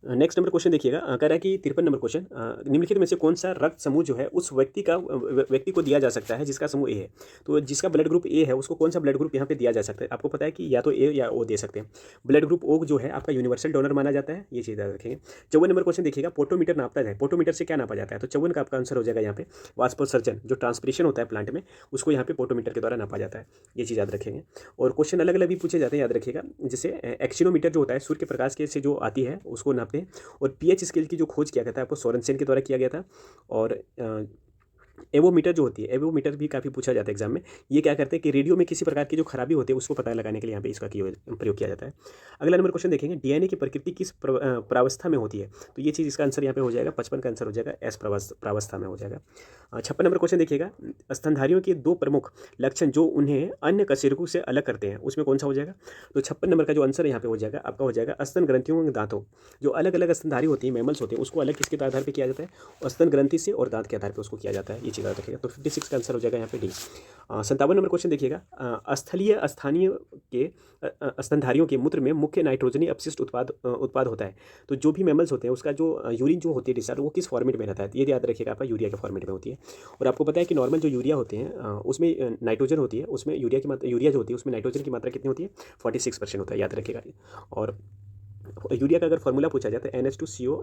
नेक्स्ट नंबर क्वेश्चन देखिएगा, कह रहा है कि 53 नंबर क्वेश्चन, निम्नलिखित में से कौन सा रक्त समूह जो है उस व्यक्ति को दिया जा सकता है जिसका समूह ए है। तो जिसका ब्लड ग्रुप ए है उसको कौन सा ब्लड ग्रुप यहाँ पे दिया जा सकता है। आपको पता है कि या तो ए या ओ दे सकते हैं। ब्लड ग्रुप ओ जो है आपका यूनिवर्सल डोनर माना जाता है, ये चीज़ याद रखेंगे। 54 नंबर क्वेश्चन देखिएगा, पोटोमीटर नापता है, पोटोमीटर से क्या नापा जाता है। तो 54 का आपका आंसर हो जाएगा यहाँ पे वाष्पोत्सर्जन, जो ट्रांसपिरेशन होता है प्लांट में, उसको यहाँ पे पोटोमीटर के द्वारा नापा जाता है, ये चीज़ याद रखेंगे। और क्वेश्चन अलग अलग भी पूछे जाते हैं, याद रखिएगा। जैसे एक्सिनोमीटर जो होता है सूर्य के प्रकाश के से जो आती है उसको नापते हैं। और पीएच स्केल की जो खोज किया गया था आपको सोरेनसेन के द्वारा किया गया था। और एवोमीटर जो होती है, एवोमीटर भी काफ़ी पूछा जाता है एग्जाम में। ये क्या करते हैं कि रेडियो में किसी प्रकार की जो खराबी होती है उसको पता लगाने के लिए यहाँ पे इसका प्रयोग किया जाता है। अगला नंबर क्वेश्चन देखेंगे, डीएनए की प्रकृति किस प्रावस्था में होती है। तो ये चीज़ इसका आंसर यहाँ पे हो जाएगा, 55 का आंसर हो जाएगा एस प्रावस्था में हो जाएगा। 56 नंबर क्वेश्चन देखिएगा, स्तनधारियों के 2 प्रमुख लक्षण जो उन्हें अन्य कशेरुकों से अलग करते हैं उसमें कौन सा हो जाएगा। तो 56 नंबर का जो आंसर यहाँ पे हो जाएगा आपका हो जाएगा स्तन ग्रंथियों के दांतों, जो अलग अलग स्तनधारी होती है, मैमल्स होते हैं, उसको अलग किसके आधार पर किया जाता है, और स्तन ग्रंथि से और दांत के आधार पर उसको किया जाता है, ये चीज़ याद रखिएगा। तो 56 का आंसर हो जाएगा यहाँ पे डी। 57 नंबर क्वेश्चन देखिएगा, स्थानीय के स्तनधारियों के मूत्र में मुख्य नाइट्रोजनी अपशिष्ट उत्पाद होता है। तो जो भी मैमल्स होते हैं उसका जो यूरिन जो होती है डिस्चार्ज, वो किस फॉर्मेट में रहता है, ये याद रखिएगा आपका यूरिया के फॉर्मेट में होती है। और आपको पता है कि नॉर्मल जो यूरिया होते हैं उसमें नाइट्रोजन होती है, उसमें यूरिया जो होती है उसमें नाइट्रोजन की मात्रा कितनी होती है, 46% होता है, याद रखिएगा। और यूरिया का अगर फॉर्मूला पूछा जाता है NH2CO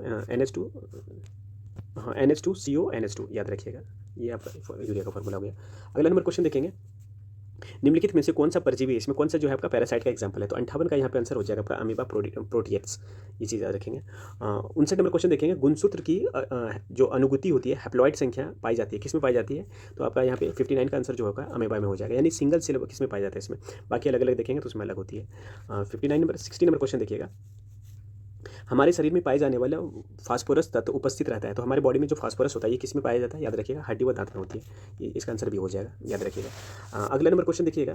NH2CO NH2, याद रखिएगा, ये आपका यूरिया का फॉर्मूला हो गया। अगला नंबर क्वेश्चन देखेंगे, निम्नलिखित में से कौन सा परजीवी है, इसमें कौन सा जो है आपका पैरासाइट का एग्जाम्पल है? तो 58 का यहाँ पे आंसर हो जाएगा आपका अमीबा प्रोटियट्स, ये चीज़ याद रखेंगे। 59 नंबर क्वेश्चन देखेंगे, गुणसूत्र की जो अनुगुति होती है, हैप्लॉइड संख्या पाई जाती है, किस में पाई जाती है? तो आपका यहाँ पे 59 का आंसर जो होगा अमीबा में हो जाएगा, यानी सिंगल सेल किस में पाया जाता है इसमें, बाकी अलग अलग देखेंगे तो उसमें अलग होती है। 60 नंबर क्वेश्चन देखिएगा, हमारे शरीर में पाए जाने वाला फास्फोरस तत्व उपस्थित रहता है, तो हमारे बॉडी में जो फास्फोरस होता है ये किस में पाया जाता है? याद रखिएगा, हड्डी व दांत में होती है, ये इसका आंसर भी हो जाएगा, याद रखिएगा। अगला नंबर क्वेश्चन देखिएगा,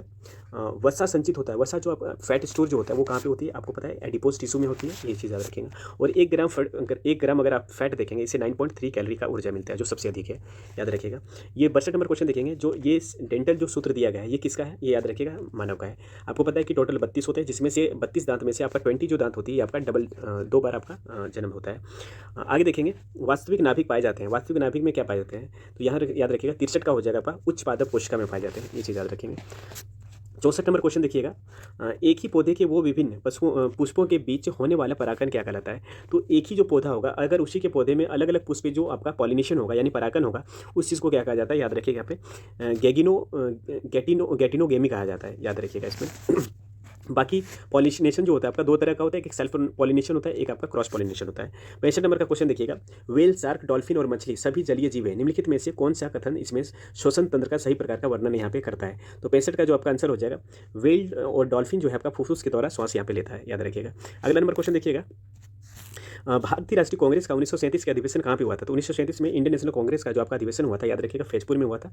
वसा संचित होता है, वसा जो फैट स्टोर जो होता है वो कहाँ पे होती है? आपको पता है एडिपोज टिश्यू में होती है, ये चीज़ याद रखेंगे। और 1 ग्राम अगर आप फैट देखेंगे इससे 9.3 कैलोरी का ऊर्जा मिलता है, जो सबसे अधिक है, याद रखिएगा। ये 62 नंबर क्वेश्चन देखेंगे, जो ये डेंटल जो सूत्र दिया गया है ये किसका है? ये याद रखिएगा, मानव का है। आपको पता है कि टोटल 32 होते हैं, जिसमें से 32 दांत में से आपका 20 जो दांत होती है आपका डबल 2 बार आपका जन्म होता है। आगे देखेंगे, वास्तविक नाभिक पाए जाते हैं, वास्तविक नाभिक में क्या पाए जाते हैं? तो यहाँ याद रखिएगा 63 का हो जाएगा आपका उच्च पादप कोशिका में पाए जाते हैं, ये चीज़ याद रखेंगे। 64 नंबर क्वेश्चन देखिएगा, एक ही पौधे के वो विभिन्न पुष्पों के बीच होने वाला परागण क्या कहलाता है? तो एक ही जो पौधा होगा, अगर उसी के पौधे में अलग अलग पुष्प जो आपका पॉलिनेशन होगा यानी परागण होगा, उस चीज़ को क्या कहा जाता है? याद रखिएगा, यहाँ पे गेटिनोगेमी कहा जाता है, याद रखिएगा इसमें। बाकी पॉलिनेशन जो होता है आपका 2 तरह का होता है, एक सेल्फ पॉलिनेशन होता है, एक आपका क्रॉस पॉलिनेशन होता है। 65 नंबर का क्वेश्चन देखिएगा, व्हेल, शार्क, डॉल्फिन और मछली सभी जलीय जीव है, निम्नलिखित में से कौन सा कथन इसमें श्वसन तंत्र का सही प्रकार का वर्णन यहाँ पे करता है? तो 65 का जो आपका आंसर हो जाएगा, व्हेल और डॉल्फिन जो है आपका फुफ्फुस के द्वारा श्वास यहाँ पे लेता है, याद रखिएगा। अगला नंबर क्वेश्चन देखिएगा, भारतीय राष्ट्रीय कांग्रेस का 1937 का अधिवेशन कहाँ पे हुआ था? तो 1937 में इंडियन नेशनल कांग्रेस का जो आपका अधिवेशन हुआ था, याद रखिएगा, फैजपुर में हुआ था।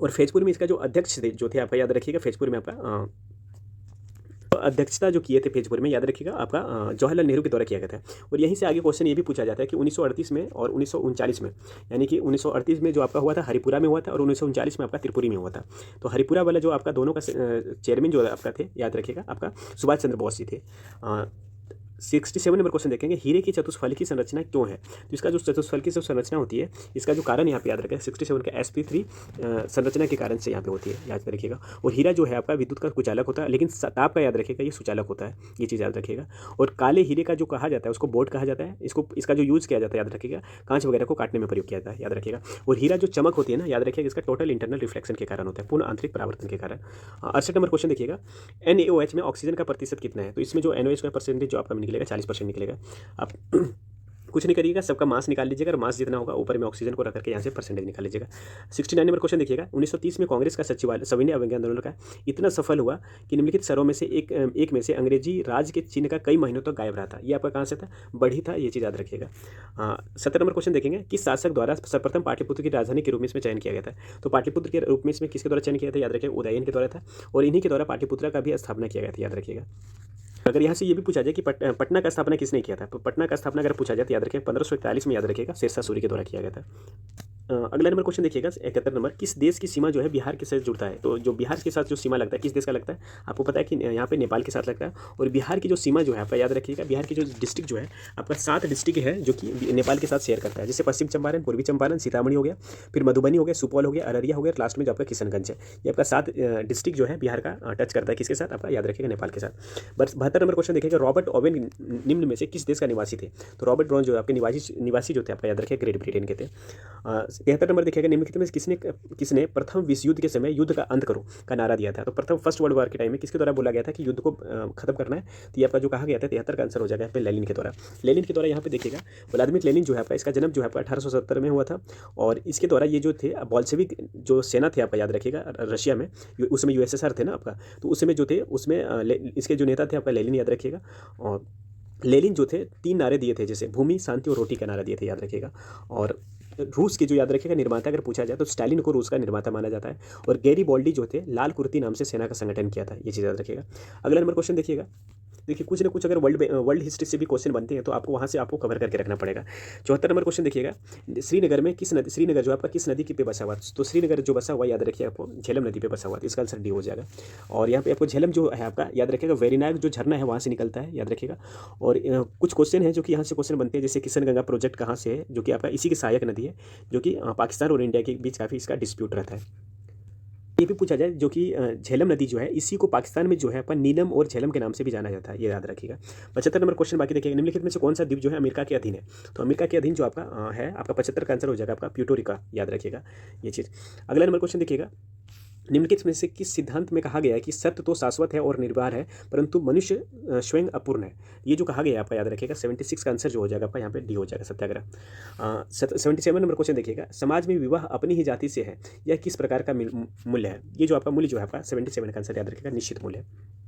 और फैजपुर में इसका जो अध्यक्ष जो थे आपका, याद रखिएगा, फैजपुर में आपका अध्यक्षता जो किए थे फैजपुर में, याद रखिएगा, आपका जवाहरलाल नेहरू के द्वारा किया गया था। और यहीं से आगे क्वेश्चन ये भी पूछा जाता है कि 1938 में और 1939 में, यानी कि 1938 में जो आपका हुआ था हरिपुरा में हुआ था और 1939 में आपका त्रिपुरी में हुआ था। तो हरिपुरा वाला जो आपका दोनों का चेयरमैन जो आपका थे, याद रखिएगा, आपका सुभाष चंद्र बोस जी थे। 67 नंबर क्वेश्चन देखेंगे, हीरे की चतुष्फलकी की संरचना क्यों है? तो इसका जो चतुष्फलकी की संरचना होती है, इसका जो कारण यहाँ पे याद रखें, 67 का sp3 संरचना के कारण से यहाँ पे होती है, याद रखिएगा। और हीरा जो है आपका विद्युत का कुचालक होता है, लेकिन ताप का याद रखिएगा ये सुचालक होता है, ये चीज़ याद रखिएगा। और काले हीरे का जो कहा जाता है उसको बोर्ड कहा जाता है, इसका जो यूज़ किया जाता है, याद रखिएगा, कांच वगैरह को काटने में प्रयोग किया जाता है, याद रखिएगा। और हीरा जो चमक होती है ना, याद रखिएगा, इसका टोटल इंटरनल रिफ्लेक्शन के कारण होता है, पूर्ण आंतरिक परावर्तन के कारण। 68 नंबर क्वेश्चन देखिएगा, NaOH में ऑक्सीजन का प्रतिशत कितना है? तो इसमें जो NaOH का परसेंटेज जो आपका निकलेगा 40% निकलेगा। आप कुछ नहीं करिएगा, सबका मास निकाल लीजिएगा और मास जितना होगा ऊपर में ऑक्सीजन को रख करके यहाँ से परसेंटेज निकाल लीजिएगा। 69 नंबर क्वेश्चन देखिएगा, 1930 में कांग्रेस का सचिवालय सविनय अवज्ञा आंदोलन का इतना सफल हुआ कि निम्नलिखित शहरों में से एक में से अंग्रेजी राज के चिन्ह का कई महीनों तक गायब रहा था। ये आपका कहाँ से था? बढ़ी था, ये चीज़ याद रखिएगा। 70 नंबर क्वेश्चन देखेंगे, किस शासक द्वारा सर्वप्रथम पाटलिपुत्र की राजधानी के रूप में इसमें चयन किया गया था? तो पाटलिपुत्र के रूप में इसमें किसके द्वारा चयन किया था? याद रखिएगा, उदयन के द्वारा था। और इन्हीं के द्वारा पाटलिपुत्र का भी स्थापना किया गया था, याद रखिएगा। अगर यहाँ से ये भी पूछा जाए कि पटना का स्थापना किसने किया था, तो पटना का स्थापना अगर पूछा जाए तो याद रखें 1541 में, याद रखिएगा, शेरशाह सूरी के द्वारा किया गया था। अगला नंबर क्वेश्चन देखिएगा, 71 नंबर, किस देश की सीमा जो है बिहार के साथ जुड़ता है? तो जो बिहार के साथ जो सीमा लगता है किस देश का लगता है? आपको पता है कि यहाँ पे नेपाल के साथ लगता है। और बिहार की जो सीमा जो है आपका, याद रखिएगा, बिहार की जो डिस्ट्रिक्ट जो है आपका 7 डिस्ट्रिक्ट है जो कि नेपाल के साथ शेयर करता है, जैसे पश्चिम चंपारण, पूर्वी चंपारण, सीतामढ़ी हो गया, फिर मधुबनी हो गया, सुपौल हो गया, अररिया हो गया, लास्ट में जो आपका किशनगंज है। ये आपका 7 डिस्ट्रिक्ट जो है बिहार का टच करता है, किसके साथ? आपका याद रखिएगा, नेपाल के साथ। 72 नंबर क्वेश्चन देखिएगा, रॉबर्ट ओवेन निम्न में से किस देश का निवासी थे? तो रॉबर्ट ब्राउन जो आपके निवासी जो थे आपका, याद रखिएगा, ग्रेट ब्रिटेन के थे। 73 नंबर देखिएगा, निम्नलिखित में किसने प्रथम विश्व युद्ध के समय युद्ध का अंत करो का नारा दिया था? तो प्रथम फर्स्ट वर्ल्ड वॉर के टाइम में किसके द्वारा बोला गया था कि युद्ध को खत्म करना है? तो ये आपका जो कहा गया था 73 का आंसर हो जाएगा यहाँ पे लेनिन के द्वारा। लेनिन के द्वारा यहाँ पे देखिएगा, व्लादिमीर लेनिन जो है आपका, इसका जन्म जो है आपका 1870 में हुआ था। और इसके द्वारा ये जो थे बोल्शेविक जो सेना थे आपका, याद रखिएगा, रशिया में, उस समय USSR थे ना आपका, तो उस समय जो थे उसमें इसके जो नेता थे आपका लेनिन, याद रखिएगा। और लेनिन जो थे 3 नारे दिए थे, जैसे भूमि, शांति और रोटी का नारा दिए थे, याद रखिएगा। और रूस के जो याद रखिएगा निर्माता अगर पूछा जाए तो स्टालिन को रूस का निर्माता माना जाता है। और गैरीबॉल्डी जो थे लाल कुर्ती नाम से सेना का संगठन किया था, ये चीज़ याद रखिएगा। अगला नंबर क्वेश्चन देखिएगा, देखिए कुछ ना कुछ अगर वर्ल्ड हिस्ट्री से भी क्वेश्चन बनते हैं तो आपको वहाँ से आपको कवर करके रखना पड़ेगा। 74 नंबर क्वेश्चन देखिएगा, श्रीनगर में किस नदी, श्रीनगर जो आपका किस नदी पे बसा हुआ? तो श्रीनगर जो बसा हुआ, याद रखिए, आपको झेलम नदी पे बसा हुआ, इसका आंसर डी हो जाएगा। और यहाँ पे आपको झेलम जो है आपका, याद रखिएगा, वेरीनाग जो झरना है वहाँ से निकलता है, याद रखिएगा। और कुछ क्वेश्चन है जो कि यहाँ से क्वेश्चन बनते हैं, जैसे किशन गंगा प्रोजेक्ट कहाँ से है, जो कि आपका इसी की सहायक नदी है, जो कि पाकिस्तान और इंडिया के बीच काफ़ी इसका डिस्प्यूट रहता है। ये भी पूछा जाए जो कि झेलम नदी जो है, इसी को पाकिस्तान में जो है अपन नीलम और झेलम के नाम से भी जाना जाता है, ये याद रखिएगा। 75 नंबर क्वेश्चन बाकी देखिएगा, निम्नलिखित में से कौन सा द्वीप जो है अमेरिका के अधीन है? तो अमेरिका के अधीन जो आपका है आपका 75 का आंसर हो जाएगा आपका प्यूटोरिका, याद रखिएगा ये चीज़। अगला नंबर क्वेश्चन देखिएगा, निम्नलिखित में से किस सिद्धांत में कहा गया है कि सत्य तो शाश्वत है और निर्भर है, परंतु मनुष्य स्वयं अपूर्ण है। ये जो कहा गया है आपका याद रखिएगा। 76 का आंसर जो हो जाएगा आपका यहाँ पे डी हो जाएगा, सत्याग्रह। 77 नंबर क्वेश्चन देखिएगा, समाज में विवाह अपनी ही जाति से है, यह किस प्रकार का मूल्य है। ये जो आपका मूल्य जो है आपका 77 का आंसर याद रखिएगा, निश्चित मूल्य है।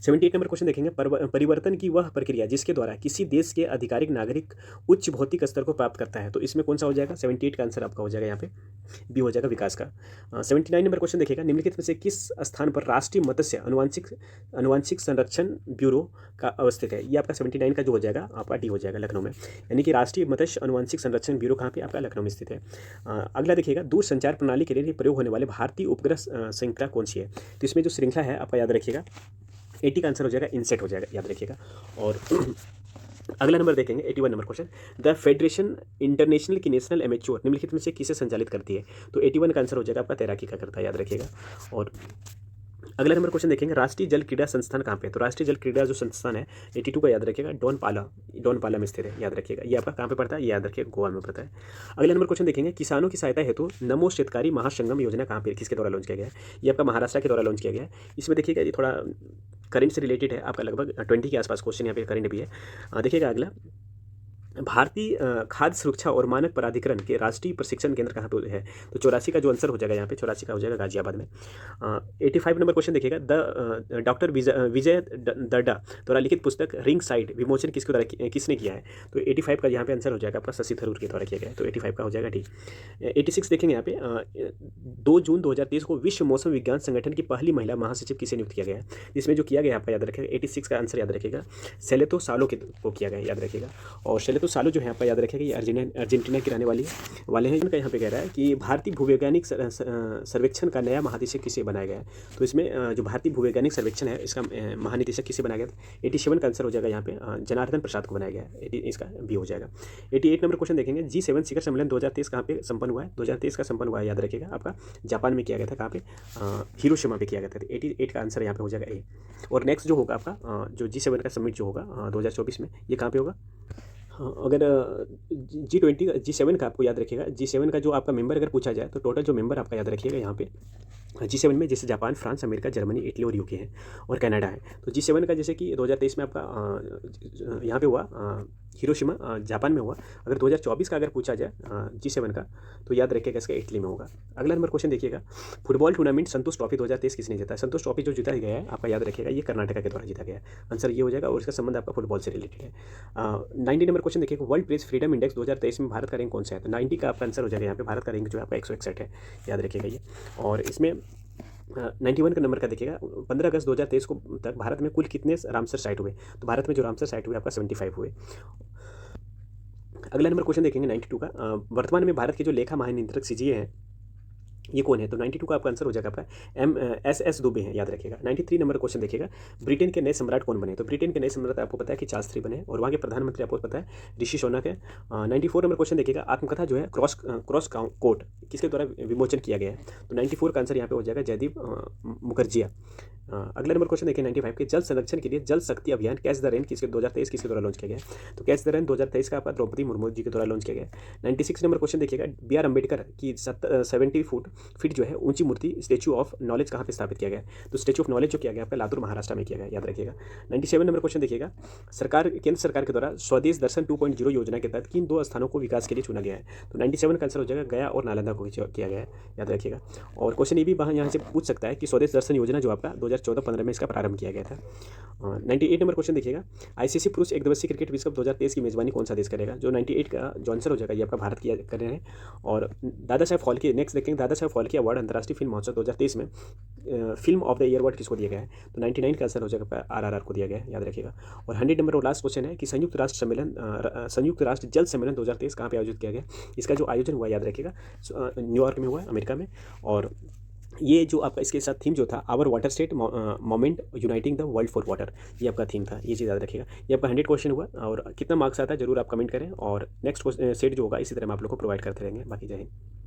78 नंबर क्वेश्चन देखेंगे, परिवर्तन की वह प्रक्रिया जिसके द्वारा किसी देश के आधिकारिक नागरिक उच्च भौतिक स्तर को प्राप्त करता है, तो इसमें कौन सा हो जाएगा। 78 का आंसर आपका हो जाएगा यहाँ पे बी हो जाएगा, विकास का। 79 नंबर क्वेश्चन देखिएगा, निम्नलिखित में से किस स्थान पर राष्ट्रीय मत्स्य अनुवांशिक संरक्षण ब्यूरो का अवस्थित है। ये आपका 79 का जो हो जाएगा आपका डी हो जाएगा, लखनऊ में। यानी कि राष्ट्रीय मत्स्य अनुवांशिक संरक्षण ब्यूरो कहाँ पे आपका लखनऊ में स्थित है। अगला देखिएगा, दूर संचार प्रणाली के लिए प्रयोग होने वाले भारतीय उपग्रह श्रृंखला कौन सी है। तो इसमें जो श्रृंखला है आपका याद रखिएगा 80 का आंसर हो जाएगा, इनसेट हो जाएगा, याद रखिएगा। और अगला नंबर देखेंगे 81 number question, the federation international की नेशनल एमेच्योर निम्नलिखित में से किसे संचालित करती है। तो 81 का आंसर हो जाएगा आपका तैराकी का करता है, याद रखिएगा। और अगला नंबर क्वेश्चन देखेंगे, राष्ट्रीय जल क्रीड़ा संस्थान कहाँ पे है। तो राष्ट्रीय जल क्रीड़ा जो संस्थान है 82 का याद रखिएगा, डोनपाला में स्थित है, याद रखिएगा। ये आपका कहाँ पे पड़ता है, ये याद रखिएगा, गोवा में पड़ता है। अगला नंबर क्वेश्चन देखेंगे, किसानों की सहायता हेतु नमो शेतकारी महासंगम योजना कहाँ पे किसके द्वारा लॉन्च किया गया है। ये आपका महाराष्ट्र के द्वारा लॉन्च किया गया है। इसमें देखिएगा ये थोड़ा करंट से रिलेटेड है, आपका लगभग 20 के आसपास क्वेश्चन यहाँ पे करंट भी है। देखिएगा अगला, भारतीय खाद्य सुरक्षा और मानक प्राधिकरण के राष्ट्रीय प्रशिक्षण केंद्र कहाँ पे है। तो 84 का जो आंसर हो जाएगा यहाँ पे 84 का हो जाएगा गाजियाबाद में। 85 नंबर क्वेश्चन देखिएगा, द डॉक्टर विजय दड्डा द्वारा लिखित पुस्तक रिंग साइड विमोचन किसने किया है। तो 85 का यहाँ पे आंसर हो जाएगा आपका शशि थरूर के द्वारा किया गया है, तो 85 का हो जाएगा ठीक। 86 देखेंगे यहाँ पे 2 जून 2023 को विश्व मौसम विज्ञान संगठन की पहली महिला महासचिव किसे नियुक्त किया गया है। इसमें जो किया गया आपका याद रखिएगा 86 का आंसर याद रखिएगा, सेलेतो सालो को किया गया, याद रखिएगा। और सेलेतो सालो जो है आपका याद रखिएगा ये अर्जेंटीना के रहने वाले हैं। इनका यहाँ पे कह रहा है कि भारतीय भूवैज्ञानिक सर्वेक्षण का नया महानिदेशक किसे बनाया गया है। तो इसमें जो भारतीय भूवैज्ञानिक सर्वेक्षण है इसका महानिदेशक किसे बनाया गया। 87 का आंसर हो जाएगा यहाँ पे जनार्दन प्रसाद को बनाया गया है, इसका बी हो जाएगा। 88 नंबर क्वेश्चन देखेंगे, G7 शिखर सम्मेलन 2023 कहाँ पे संपन्न हुआ है। 2023 का संपन्न हुआ है, याद रखिएगा, आपका जापान में किया गया था, कहाँ पे हिरोशिमा पे किया गया था। 88 का आंसर यहाँ पे हो जाएगा ए। और नेक्स्ट जो होगा आपका जो G7 का समिट जो होगा 2024 में, ये कहाँ पे होगा। अगर G7 का आपको याद रखिएगा, G7 का जो आपका मेंबर अगर पूछा जाए तो टोटल जो मेंबर आपका याद रखिएगा यहाँ पे G7 में जैसे Japan, France, America, Germany, Italy और यूके है और कनाडा है। तो G7 का जैसे कि 2023 में आपका यहाँ पे हुआ हिरोशिमा जापान में हुआ। अगर 2024 का अगर पूछा जाए G7 का तो याद रखिएगा इसका इटली में होगा। अगला नंबर क्वेश्चन देखिएगा, फुटबॉल टूर्नामेंट संतोष ट्रॉफी 2023 किसने जीता है। संतोष ट्रॉफी जो जीता गया है आपका याद रखिएगा ये कर्नाटका के द्वारा जीता गया है, आंसर ये हो जाएगा। और इसका संबंध आपका फुटबॉल से रिलेटेड है। 90 नंबर क्वेश्चन देखिएगा, वर्ल्ड प्रेस फ्रीडम इंडेक्स 2023 में भारत का रैंक कौन सा है। तो 90 का आपका आंसर हो जाएगा यहाँ पे, भारत का रैंक जो है आपका 161 है, याद रखिएगा ये। और इसमें 91 का नंबर का देखिएगा, 15 अगस्त 2023 को तक भारत में कुल कितने रामसर साइट हुए। तो भारत में जो रामसर साइट हुए आपका 75 हुए। अगला नंबर क्वेश्चन देखेंगे 92 का, वर्तमान में भारत के जो लेखा महानियंत्रक सीजीए हैं ये कौन है। तो 92 का आपका आंसर हो जाएगा आपका SS दुबे है, याद रखिएगा। 93 नंबर क्वेश्चन देखिएगा, ब्रिटेन के नए सम्राट कौन बने। तो ब्रिटेन के नए सम्राट आपको पता है कि चार्ल्स III बने और वहाँ के प्रधानमंत्री आपको पता है ऋषि सुनक है। 94 नंबर क्वेश्चन देखिएगा, आत्मकथा जो है क्रॉस कोर्ट किसके द्वारा विमोचन किया गया है। तो 94 का आंसर यहाँ पे हो जाएगा जयदीप मुखर्जिया। अगला नंबर क्वेश्चन देखिए 95 के, जल संरक्षण के लिए जल शक्ति अभियान कैच द रेन किसके 2023 किसके द्वारा लॉन्च किया गया। तो कैच द रेन 2023 का आपका द्रौपदी मुर्मू जी के द्वारा लॉन्च किया गया। 96 नंबर क्वेश्चन देखिएगा, BR अम्बेडकर की 70 फीट जो है ऊंची मूर्ति स्टैचू ऑफ नॉलेज कहाँ पे स्थापित किया गया। तो स्टैचू ऑफ नॉलेज जो किया गया आपका लातूर महाराष्ट्र में किया गया, याद रखिएगा। 97 नंबर क्वेश्चन देखिएगा, केंद्र सरकार के द्वारा स्वदेश दर्शन 2.0 योजना के तहत किन 2 स्थानों को विकास के लिए चुना गया है। तो 97 का आंसर हो जाएगा गया और नालंदा को किया गया है, याद रखिएगा। और क्वेश्चन ये भी यहाँ से पूछ सकता है कि स्वदेश दर्शन योजना जो आपका 2014-15 में इसका प्रारंभ किया गया था। 98 नंबर क्वेश्चन देखिएगा, ICC पुरुष एक दिवसीय क्रिकेट विश्व कप 2023 की मेजबानी कौन सा देश करेगा। जो 98 का जो आंसर हो जाएगा ये आपका भारत किया कर रहे हैं। और दादा साहेब फाल्के, नेक्स्ट देखेंगे, दादा साहेब फाल्के अवार्ड अंतर्राष्ट्रीय फिल्म महोत्सव 2023 में film of the year award किसको दिया गया है। तो 99 का आंसर हो जाएगा RRR को दिया गया है, याद रखिएगा। और 100 नंबर और लास्ट क्वेश्चन है कि संयुक्त राष्ट्र जल सम्मेलन 2023 कहाँ पे आयोजित किया गया। इसका जो आयोजन हुआ याद रखिएगा न्यूयॉर्क में हुआ, अमेरिका में। और ये जो आपका इसके साथ थीम जो था, our water state moment uniting the world for water, ये आपका थीम था, ये चीज़ याद रखिएगा। ये आपका 100 क्वेश्चन हुआ और कितना मार्क्स आता है जरूर आप कमेंट करें। और नेक्स्ट सेट जो होगा इसी तरह हम आप लोग को प्रोवाइड करते रहेंगे। बाकी जय हिंद।